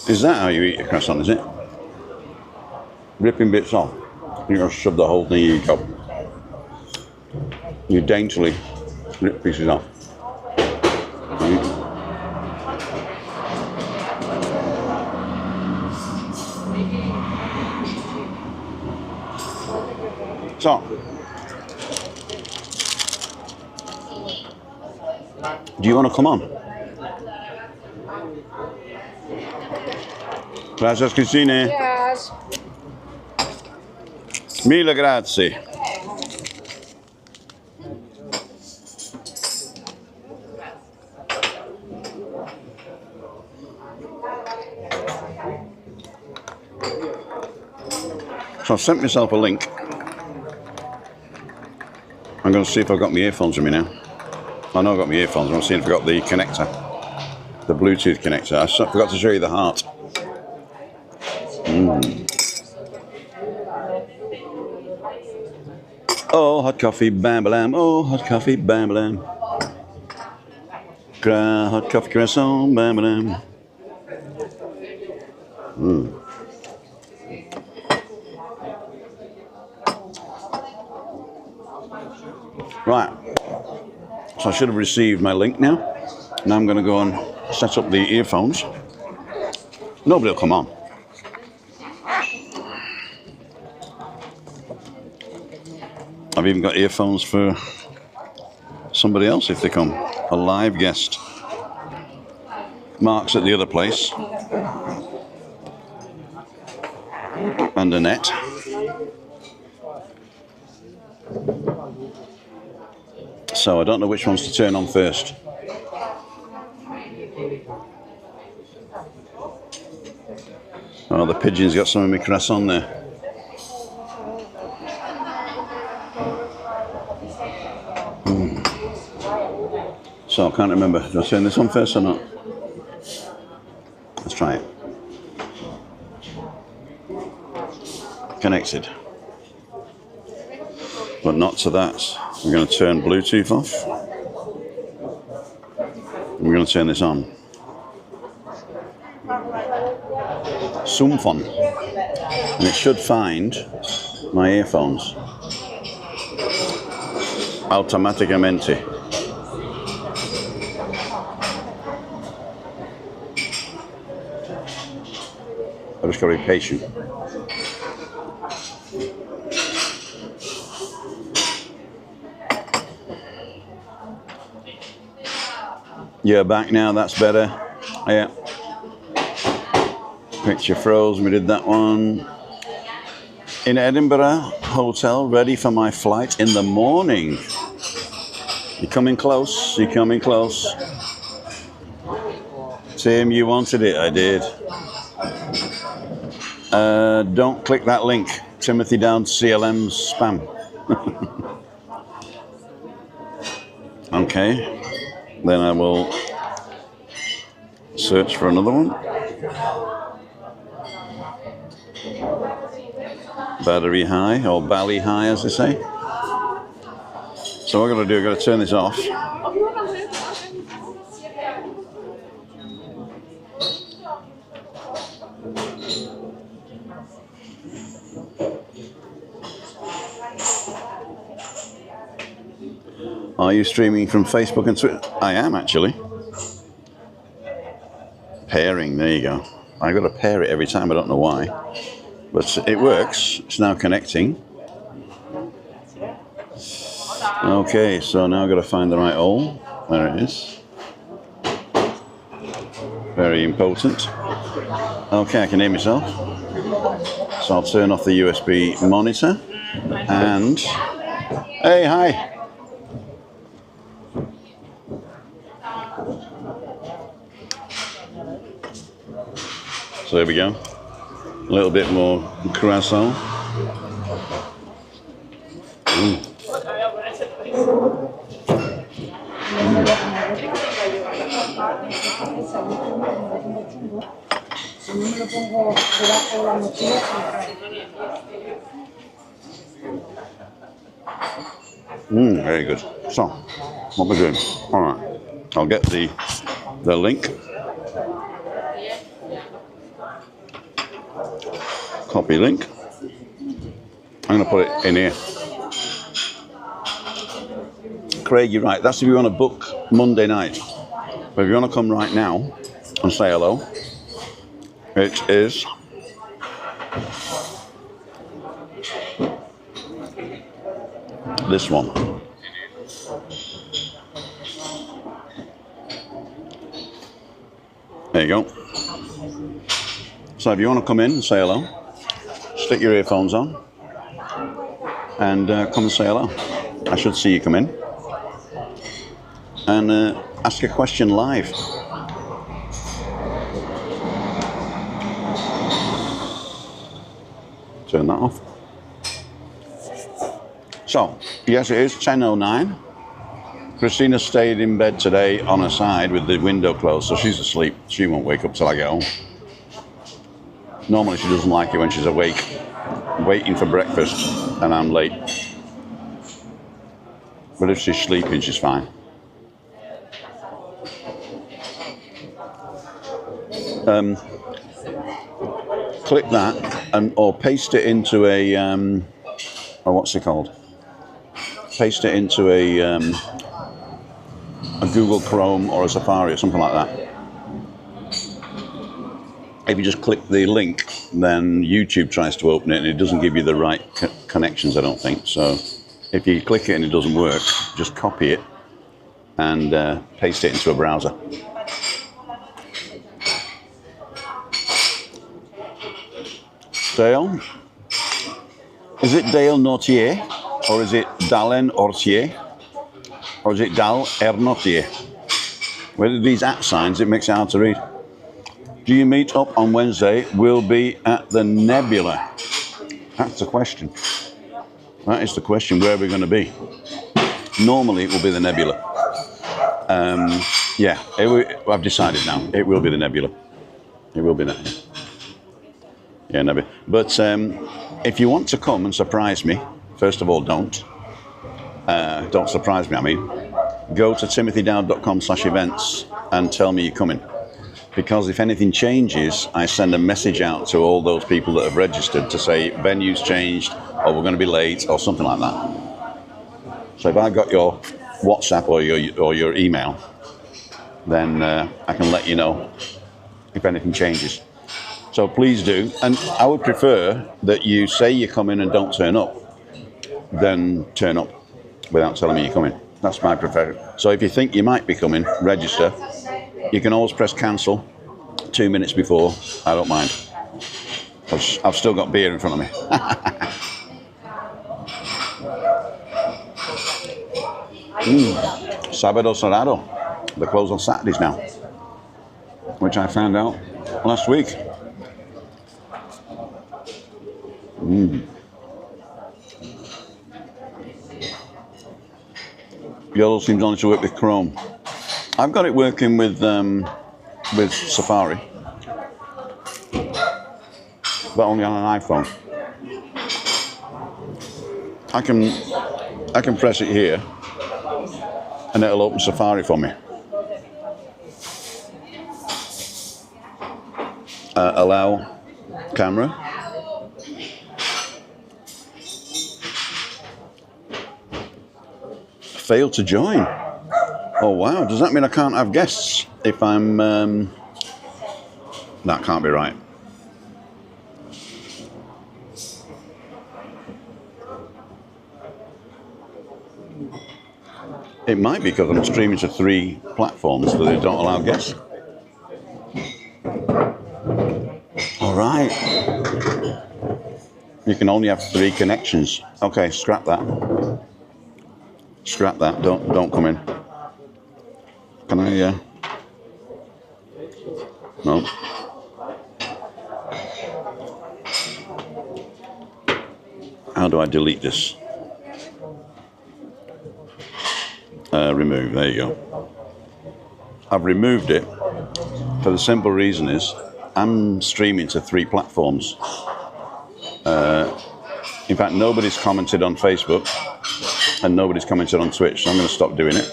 Is that how you eat a croissant, is it? Ripping bits off. You gotta shove the whole thing in your cup. You daintily rip pieces off. So, do you want to come on? Gracias, Christine. Yes. Mille grazie. So I've sent myself a link. I'm going to see if I've got my earphones with me now. I know I've got my earphones. I'm going to see if I've got the connector. The Bluetooth connector. I forgot to show you the heart. Oh, hot coffee, bam-ba-lam. Oh, hot coffee, bam-ba-lam. Hot coffee croissant, bam-ba-lam. Right. So I should have received my link now. Now I'm going to go and set up the earphones. Nobody will come on. I've even got earphones for somebody else if they come. A live guest. Mark's at the other place. And Annette. So I don't know which ones to turn on first. Oh, the pigeon's got some of my croissant there. So I can't remember. Do I turn this on first or not? Let's try it. Connected. But not to that. We're going to turn Bluetooth off. And we're going to turn this on. Zoomphone. And it should find my earphones. Automaticamente. I've just got to be patient. Yeah, back now, that's better. Yeah. Picture froze, we did that one. In Edinburgh hotel, ready for my flight in the morning. You're coming close, you're coming close. Tim, you wanted it, I did. Don't click that link. Timothy down CLM's spam. Okay. Then I will search for another one. Battery high, or bally high as they say. So what I've got to do, I've got to turn this off. Are you streaming from Facebook and Twitter? I am actually. Pairing, there you go. I've got to pair it every time, I don't know why. But it works, it's now connecting. Okay, so now I've got to find the right hole. There it is. Very important. Okay, I can hear myself. So I'll turn off the USB monitor. And, hey, hi. So there we go. A little bit more croissant. Very good. So, what we're doing? All right. I'll get the link. Copy link. I'm going to put it in here. Craig, you're right. That's if you want to book Monday night. But if you want to come right now and say hello, it is this one. There you go. So if you want to come in and say hello, stick your earphones on and come and say hello. I should see you come in and ask a question live. Turn that off. So, yes, it is 10:09. Christina stayed in bed today on her side with the window closed, so she's asleep. She won't wake up till I get home. Normally she doesn't like it when she's awake, waiting for breakfast, and I'm late. But if she's sleeping, she's fine. Click that, or paste it into a, what's it called? Paste it into a a Google Chrome or a Safari or something like that. If you just click the link, then YouTube tries to open it and it doesn't give you the right connections, I don't think. So if you click it and it doesn't work, just copy it and paste it into a browser. Dale? Is it Dale Nautier? Or is it Dalen Ortier? Or is it Dal Ernotier? With these @ signs, it makes it hard to read. Do you meet up on Wednesday? We'll be at the Nebula. That's the question. That is the question. Where are we going to be? Normally, it will be the Nebula. Yeah, I've decided now. It will be the Nebula. It will be that. Yeah, Nebula. But if you want to come and surprise me, first of all, don't surprise me. I mean, go to timothydow.com/events and tell me you're coming. Because if anything changes, I send a message out to all those people that have registered to say venue's changed, or we're going to be late, or something like that. So if I got your WhatsApp or your email, then I can let you know if anything changes. So please do. And I would prefer that you say you're coming and don't turn up, then turn up without telling me you're coming. That's my preferred. So if you think you might be coming, register. You can always press cancel 2 minutes before. I don't mind. I've still got beer in front of me. Sábado Cerrado. They're closed on Saturdays now, which I found out last week. YOLO seems only to work with Chrome. I've got it working with Safari, but only on an iPhone. I can press it here, and it'll open Safari for me. Allow camera. Failed to join. Oh wow, does that mean I can't have guests if I'm... That can't be right. It might be because I'm streaming to 3 platforms that they don't allow guests. All right. You can only have 3 connections. Okay, scrap that. Scrap that, don't come in. Can I, no. How do I delete this? Remove, there you go. I've removed it for the simple reason is I'm streaming to 3 platforms. In fact, nobody's commented on Facebook and nobody's commented on Twitch, so I'm going to stop doing it.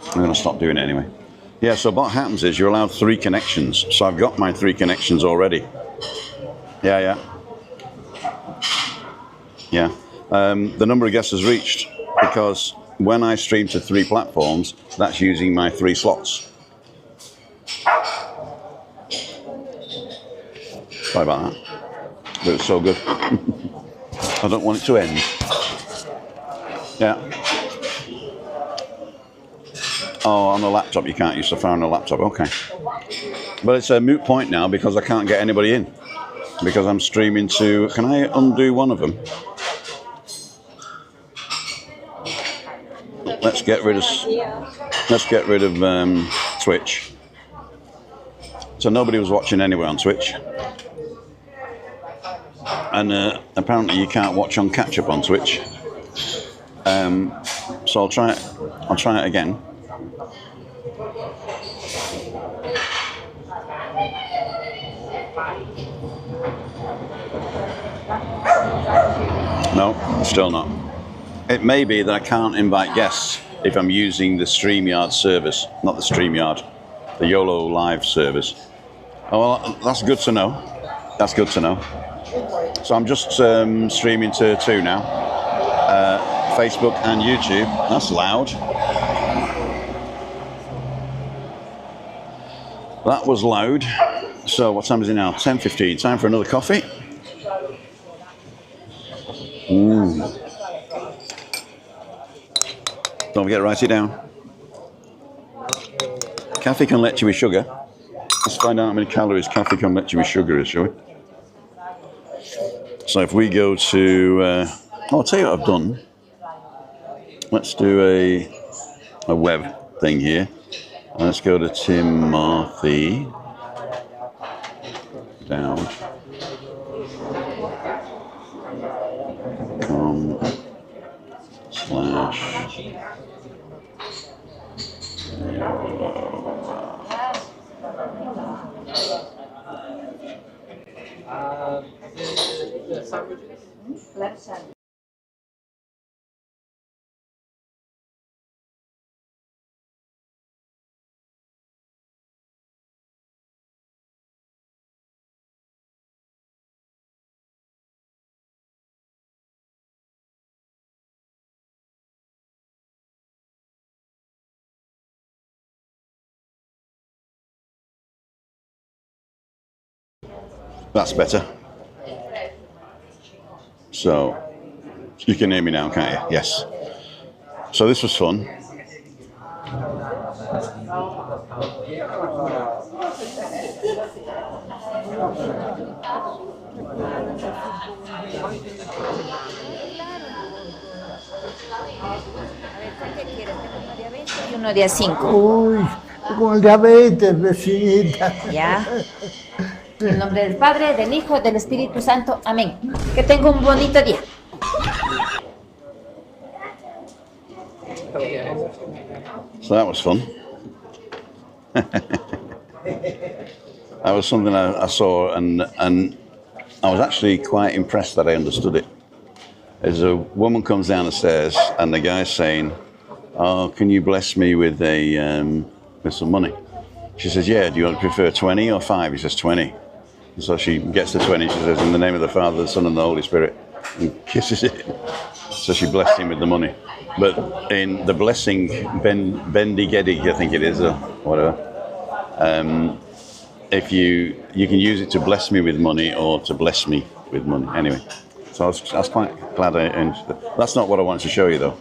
I'm going to stop doing it anyway. Yeah, so what happens is you're allowed 3 connections. So I've got my 3 connections already. Yeah. The number of guests has reached because when I stream to 3 platforms, that's using my 3 slots. Sorry about that. But it's so good. I don't want it to end. Yeah. Oh, on the laptop you can't use Safari on a laptop. Okay. But it's a moot point now because I can't get anybody in. Because I'm streaming to... Can I undo one of them? Let's get rid of Twitch. So nobody was watching anyway on Twitch. And apparently you can't watch on catch-up on Twitch. So I'll try it again. No, still not. It may be that I can't invite guests if I'm using the StreamYard service, not the StreamYard, the YOLO Live service. Oh, well, that's good to know. That's good to know. So I'm just streaming to 2 now. Facebook and YouTube. That's loud. That was loud. So what time is it now? 10:15. Time for another coffee. Don't forget to write it down. Coffee can let you with sugar. Let's find out how many calories coffee can let you with sugar is, shall we? So if we go to, I'll tell you what I've done. Let's do a web thing here. Let's go to Timothy. Down. Com /. The sandwiches. Let's send. That's better. So, you can hear me now, can't you? Yes. So this was fun. Y uno de a 5. Uy, con el diabetes, vecinita. ¿Ya? En el nombre del Padre, del Hijo, del Espíritu Santo. Amén. Que tenga un bonito día. So that was fun. That was something I saw, and I was actually quite impressed that I understood it. As a woman comes down the stairs, and the guy's saying, "Oh, can you bless me with with some money?" She says, "Yeah. Do you prefer 20 or 5?" He says 20. And so she gets the 20. She says, "In the name of the Father, the Son, and the Holy Spirit," and kisses it. So she blessed him with the money. But in the blessing, Bendigedig, I think it is, or whatever. If you can use it to bless me with money or to bless me with money. Anyway, so I was quite glad I understood. That's not what I wanted to show you, though.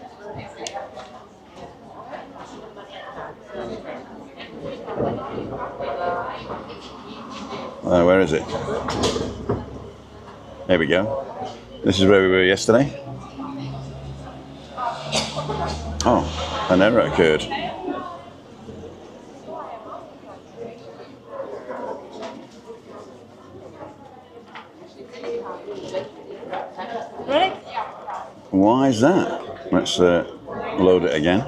Where is it? There we go. This is where we were yesterday. Oh, an error occurred. Why is that? Let's load it again.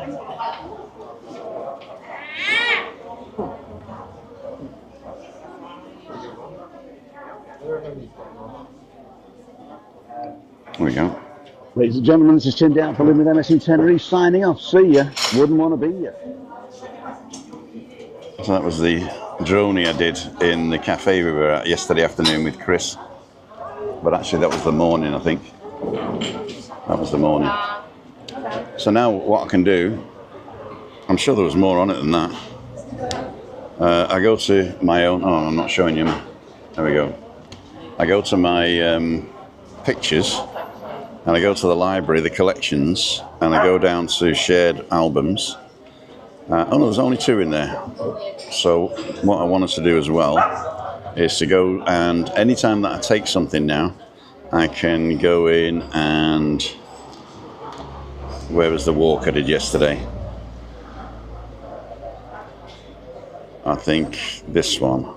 There we go. Ladies and gentlemen, this is Tim Down for Living with MS in Tenerife, signing off. See ya. Wouldn't want to be ya. So that was the droney I did in the cafe we were at yesterday afternoon with Chris. But actually that was the morning, I think. That was the morning. So now what I can do, I'm sure there was more on it than that. I go to my own, oh, I'm not showing you. There we go. I go to my pictures, and I go to the library, the collections, and I go down to shared albums. Oh no, there's only 2 in there. So what I wanted to do as well is to go, and anytime that I take something now, I can go in and, where was the walk I did yesterday? I think this one.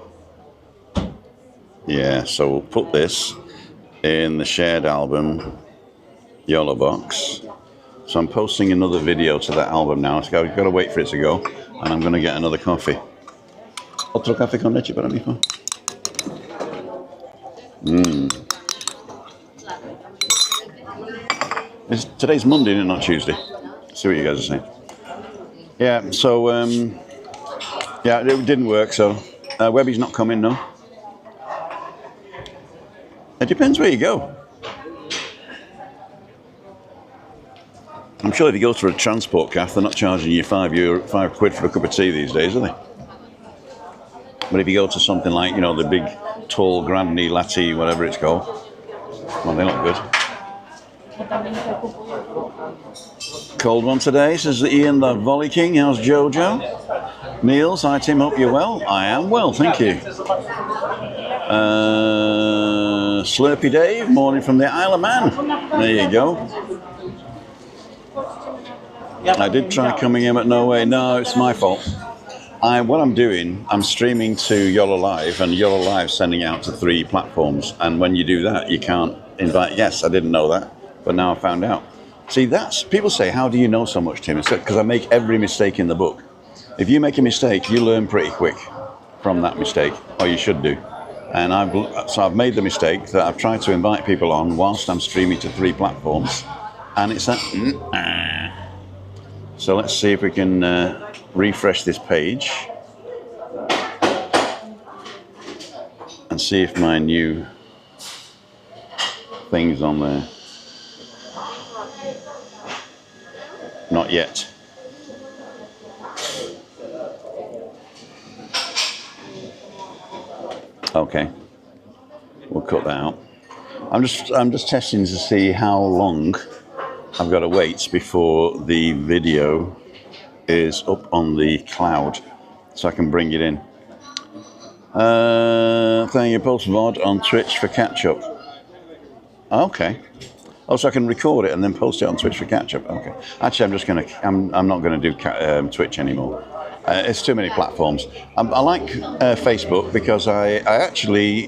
Yeah, so we'll put this in the shared album YOLO box. So I'm posting another video to that album now. So I've got to wait for it to go, and I'm going to get another coffee. Otro café con leche para mí. Today's Monday and not Tuesday. See what you guys are saying. Yeah, so yeah, it didn't work. So Webby's not coming, no. It depends where you go. I'm sure if you go to a transport cafe, they're not charging you €5 for a cup of tea these days, are they? But if you go to something like, you know, the big, tall Grandi Latte, whatever it's called, well, they look good. Cold one today, says Ian the Volley King. How's Jojo? Niels, hi Tim, hope you're well. I am well, thank you. Slurpy Dave, morning from the Isle of Man. There you go. I did try coming in, but no way. No, it's my fault. What I'm doing, I'm streaming to YOLO Live, and YOLO Live sending out to 3 platforms. And when you do that, you can't invite. Yes, I didn't know that, but now I found out. See, that's people say, how do you know so much, Tim? It's because I make every mistake in the book. If you make a mistake, you learn pretty quick from that mistake, or you should do. And I've made the mistake that I've tried to invite people on whilst I'm streaming to 3 platforms, and it's that. So let's see if we can refresh this page and see if my new thing's on there. Not yet. Okay, we'll cut that out. I'm just testing to see how long I've got to wait before the video is up on the cloud, so I can bring it in. Thank you, Pulse VOD on Twitch for catch up. Okay. Oh, so I can record it and then post it on Twitch for catch up. Okay. Actually, I'm not gonna do Twitch anymore. It's too many platforms. I like Facebook because I actually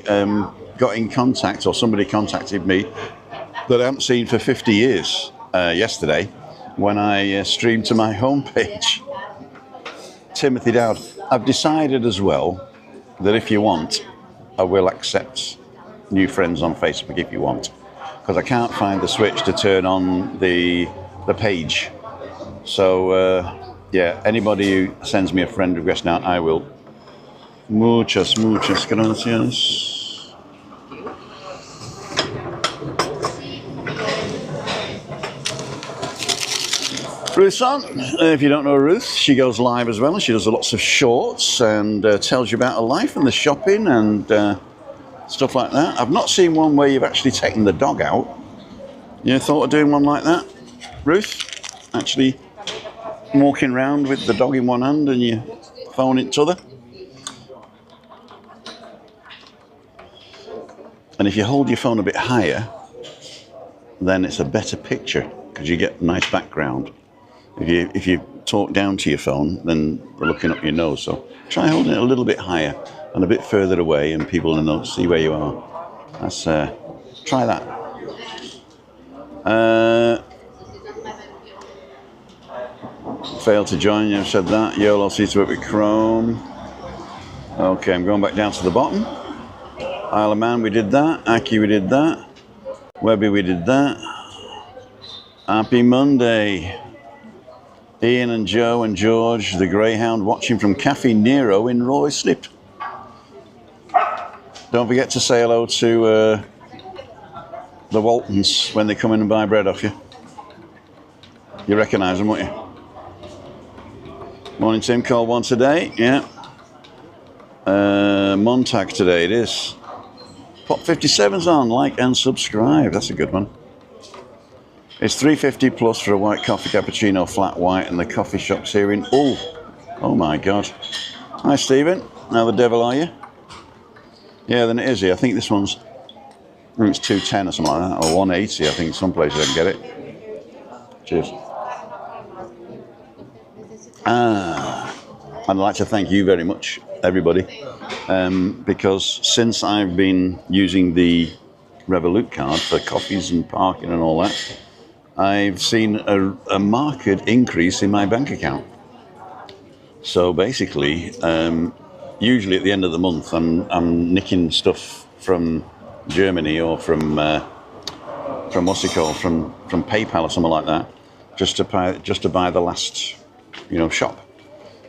got in contact, or somebody contacted me that I haven't seen for 50 years yesterday when I streamed to my homepage. Timothy Dowd. I've decided as well that if you want, I will accept new friends on Facebook if you want, because I can't find the switch to turn on the page. So yeah, anybody who sends me a friend request now, I will. Muchas gracias. Ruth's on. If you don't know Ruth, she goes live as well, and she does lots of shorts and tells you about her life and the shopping and stuff like that. I've not seen one where you've actually taken the dog out. You thought of doing one like that, Ruth? Actually walking around with the dog in one hand and your phone in the other? And if you hold your phone a bit higher, then it's a better picture because you get a nice background. If you talk down to your phone, then they're looking up your nose. So try holding it a little bit higher and a bit further away, and people will know, see where you are. That's try that. Failed to join. You've said that. YOLO sees to work with Chrome. Okay, I'm going back down to the bottom. Isle of Man, we did that. Aki, we did that. Webby, we did that. Happy Monday. Ian and Joe and George, the Greyhound, watching from Cafe Nero in Ruislip. Don't forget to say hello to the Waltons when they come in and buy bread off you. You recognise them, won't you? Morning, Tim. Cold one today. Yeah. Montag today it is. Pop 57's on. Like and subscribe. That's a good one. It's $3.50 plus for a white coffee cappuccino, flat white, and the coffee shops here in... Oh my God. Hi, Stephen. How the devil are you? Yeah, then it is here. I think this one's... I think it's $2.10 or something like that, or $1.80. I think some places I can get it. Cheers. I'd like to thank you very much, everybody, because since I've been using the Revolut card for coffees and parking and all that, I've seen a marked increase in my bank account. So basically, usually at the end of the month, I'm nicking stuff from Germany or from what's it called, from PayPal or something like that, just to buy the last, shop.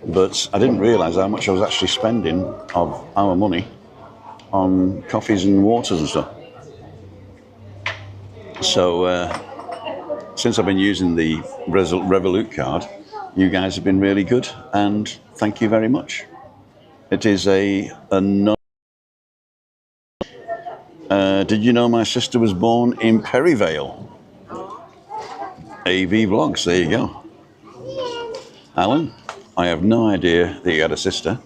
But I didn't realise how much I was actually spending of our money on coffees and waters and stuff. So since I've been using the Revolut card, you guys have been really good, and thank you very much. It is a did you know my sister was born in Perryvale? AV Vlogs, there you go. Alan, I have no idea that you had a sister.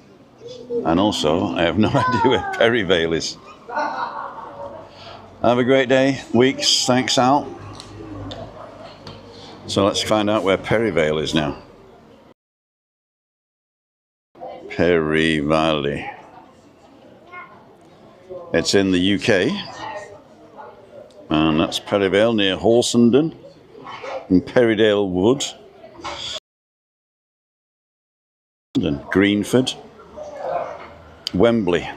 And also, I have no idea where Perryvale is. Have a great day. Weeks, thanks Al. So let's find out where Perryvale is now. Perryvale. It's in the UK. And that's Perryvale near Horsenden and Perrydale Wood. Greenford. Wembley.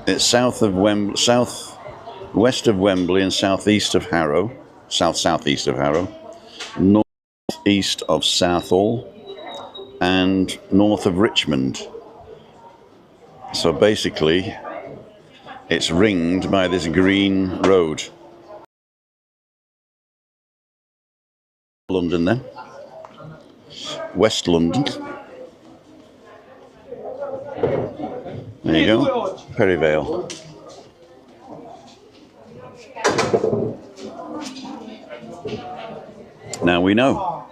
It's south of Wembley, southwest of Wembley and southeast of Harrow. Southeast of Harrow. Northeast of Southall and north of Richmond. So basically, it's ringed by this green road. London then. West London. There you go. Perryvale. Now we know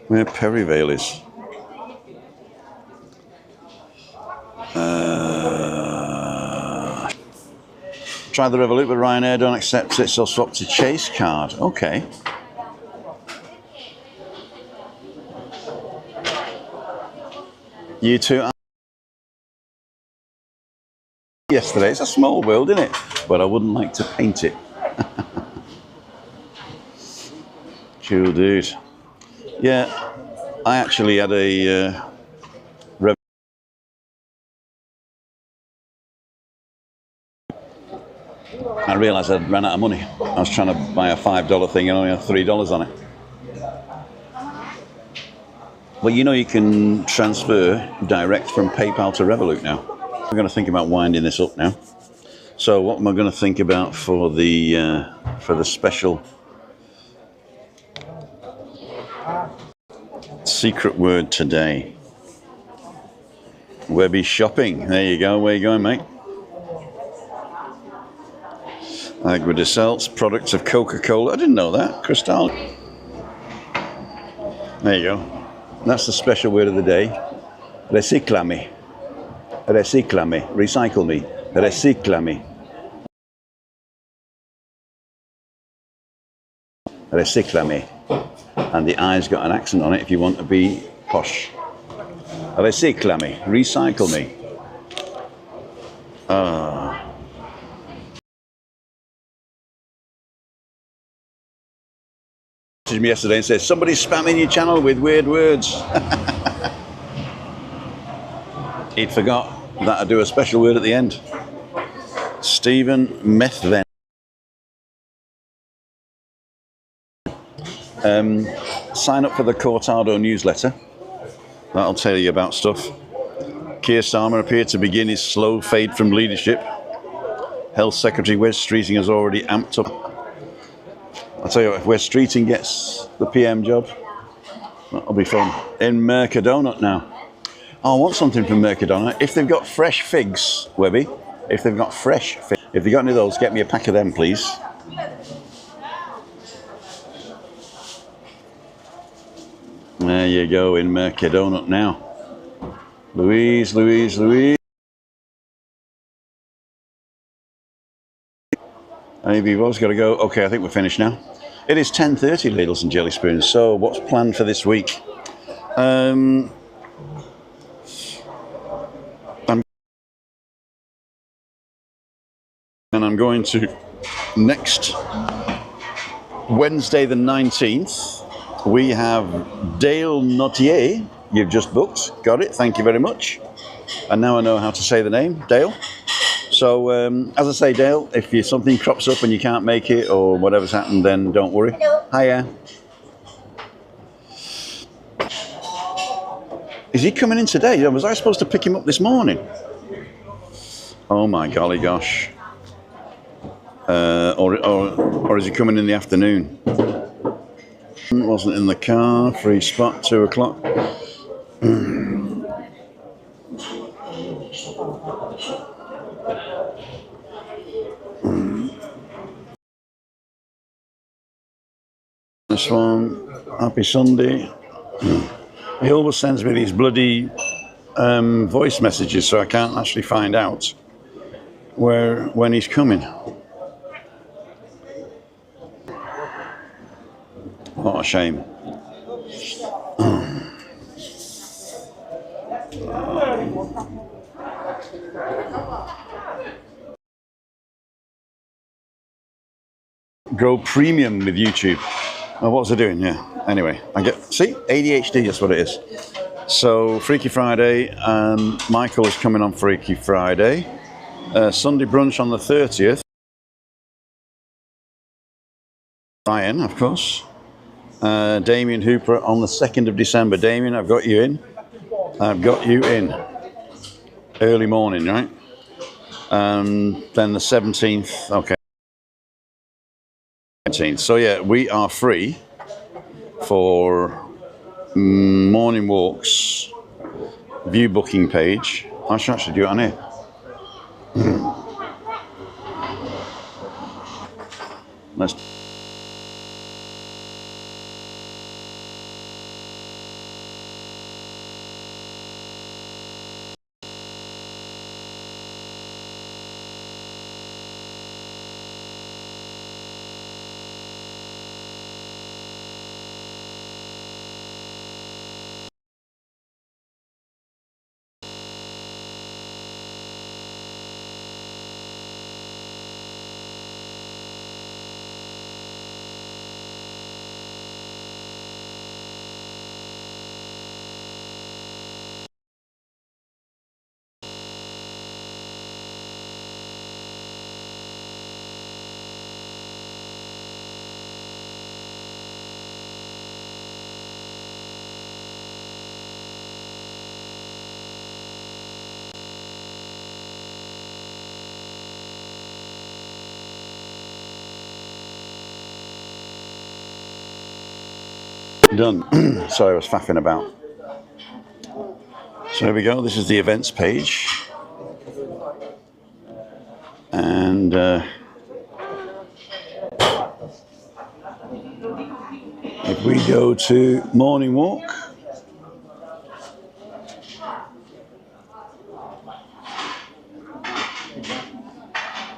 where Perryvale is. Try the Revolut, but Ryanair don't accept it, so swap to Chase card. Okay. You two. Yesterday, it's a small world, isn't it? But I wouldn't like to paint it. Cool dude. Yeah, I actually had a I realised I'd run out of money. I was trying to buy a $5 thing and only had $3 on it. Well, you know you can transfer direct from PayPal to Revolut now. I'm going to think about winding this up now. So what am I going to think about for the special secret word today? Webby shopping. There you go. Where you going, mate? Agua de Salts, products of Coca-Cola. I didn't know that. Cristal. There you go. That's the special word of the day. Reciclame. Reciclame. Recycle me. Reciclame. Reciclame. And the I's got an accent on it if you want to be posh. Reciclame. Recycle me. Messaged me yesterday and says, somebody's spamming your channel with weird words. He'd forgot that I do a special word at the end. Stephen Methven. Sign up for the Cortado newsletter. That'll tell you about stuff. Keir Starmer appeared to begin his slow fade from leadership. Health Secretary Wes Streeting has already amped up. I'll tell you what, if Wes Streeting gets the PM job, that'll be fun. In Mercadona now. Oh, I want something from Mercadona. If they've got fresh figs, Webby, if they've got fresh figs, if they've got any of those, get me a pack of them, please. There you go, in Mercadona now. Louise. Maybe Bob's got to go. Okay, I think we're finished now. It is 10:30, ladles and jelly spoons. So what's planned for this week? And I'm going to next Wednesday the 19th. We have Dale Nautier. You've just booked. Got it. Thank you very much. And now I know how to say the name, Dale. So, as I say, Dale, if something crops up and you can't make it or whatever's happened, then don't worry. Hello. Hiya. Is he coming in today? Was I supposed to pick him up this morning? Oh my golly gosh. Or is he coming in the afternoon? Wasn't in the car. Free spot, 2 o'clock. This one, happy Sunday. He always sends me these bloody voice messages, so I can't actually find out when he's coming. What a shame. Grow premium with YouTube. Oh, what was I doing? Yeah. Anyway, see, ADHD. That's what it is. So Freaky Friday. Michael is coming on Freaky Friday. Sunday brunch on the 30th. Ryan, of course. Damien Hooper on the 2nd of December. Damien, I've got you in. I've got you in. Early morning, right? Then the 17th. Okay. So yeah, we are free for morning walks, view booking page. I should actually do it on here. Let's. Done. Sorry, I was faffing about. So here we go. This is the events page. And if we go to morning walk,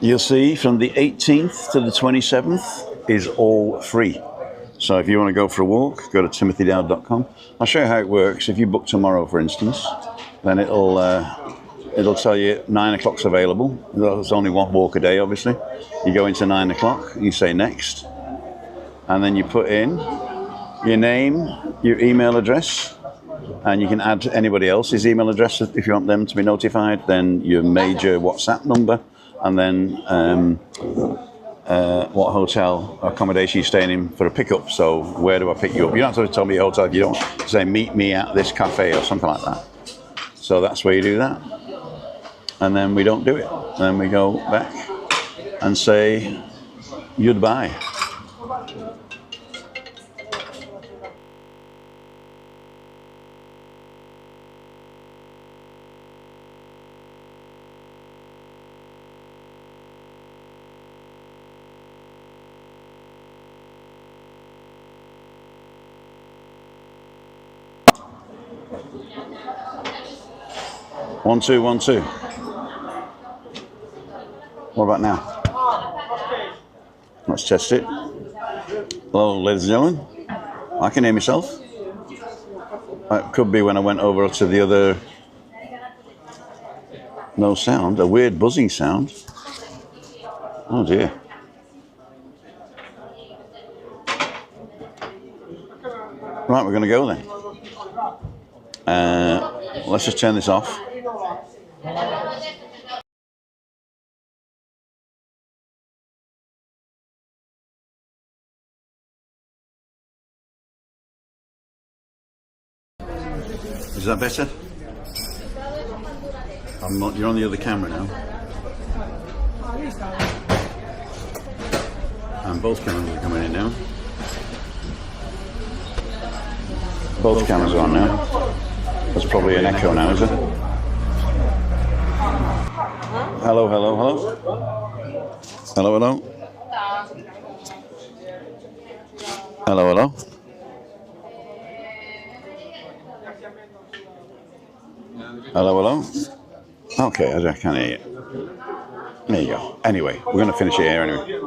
you'll see from the 18th to the 27th is all free. So if you want to go for a walk, go to timothydowd.com. I'll show you how it works. If you book tomorrow, for instance, then it'll tell you 9 o'clock's available. There's only one walk a day, obviously. You go into 9 o'clock, you say next, and then you put in your name, your email address, and you can add anybody else's email address if you want them to be notified, then your major WhatsApp number, and then what hotel accommodation you're staying in for a pickup. So where do I pick you up? You don't have to tell me your hotel if you don't. Say meet me at this cafe or something like that. So that's where you do that. And then we don't do it. Then we go back and say goodbye. One, two, 1, 2. What about now? Let's test it. Hello, ladies and gentlemen. I can hear myself. It could be when I went over to the other. No sound. A weird buzzing sound. Oh dear. Right, we're going to go then. Let's just turn this off. Is that better? You're on the other camera now. And both cameras are coming in now. Both cameras are on now. There's probably an echo now, is it? Hello, hello, hello. Hello, hello. Hello, hello. Hello, hello. Okay, I can't hear you. There you go. Anyway, we're going to finish it here anyway.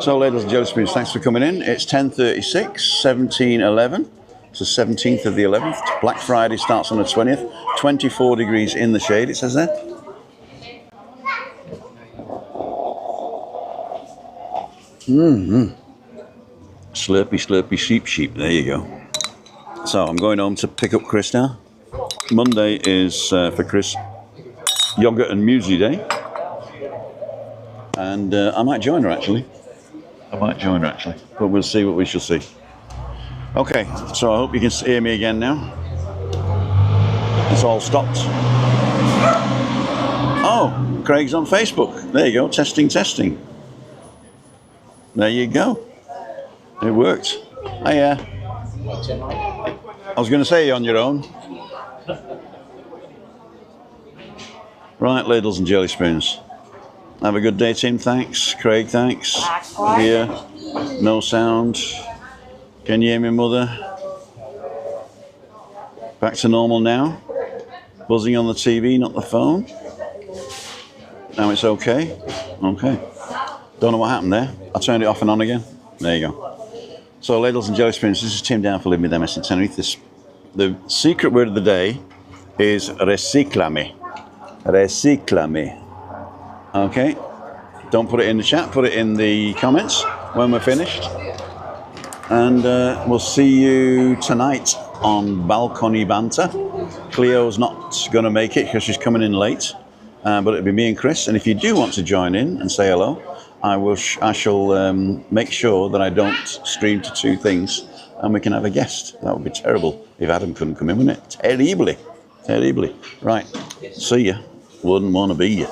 So, ladies and jelly spoons, thanks for coming in. It's 10:36, 17:11. It's the 17th of the 11th. Black Friday starts on the 20th. 24 degrees in the shade, it says there. Slurpy, slurpy, sheep, sheep. There you go. So, I'm going home to pick up Chris now. Monday is, for Chris, yogurt and muesli day. And I might join her, actually. But we'll see what we shall see. Okay, so I hope you can hear me again now. It's all stopped. Oh, Craig's on Facebook. There you go, testing, testing. There you go. It worked. Hiya. I was going to say you're on your own. Right, ladles and jelly spoons. Have a good day, Tim. Thanks. Craig, thanks. Here. No sound. Can you hear me, Mother? Back to normal now. Buzzing on the TV, not the phone. Now it's okay. Okay. Don't know what happened there. I turned it off and on again. There you go. So, ladles and jelly spoons, this is Tim down for Live with MS in Tenerife. The secret word of the day is reciclame. Reciclame. Okay. Don't put it in the chat, put it in the comments when we're finished. And we'll see you tonight on Balcony Banter. Cleo's not going to make it because she's coming in late. But it'll be me and Chris. And if you do want to join in and say hello, I shall make sure that I don't stream to two things and we can have a guest. That would be terrible if Adam couldn't come in, wouldn't it? Terribly. Terribly. Right. See ya. Wouldn't want to be you.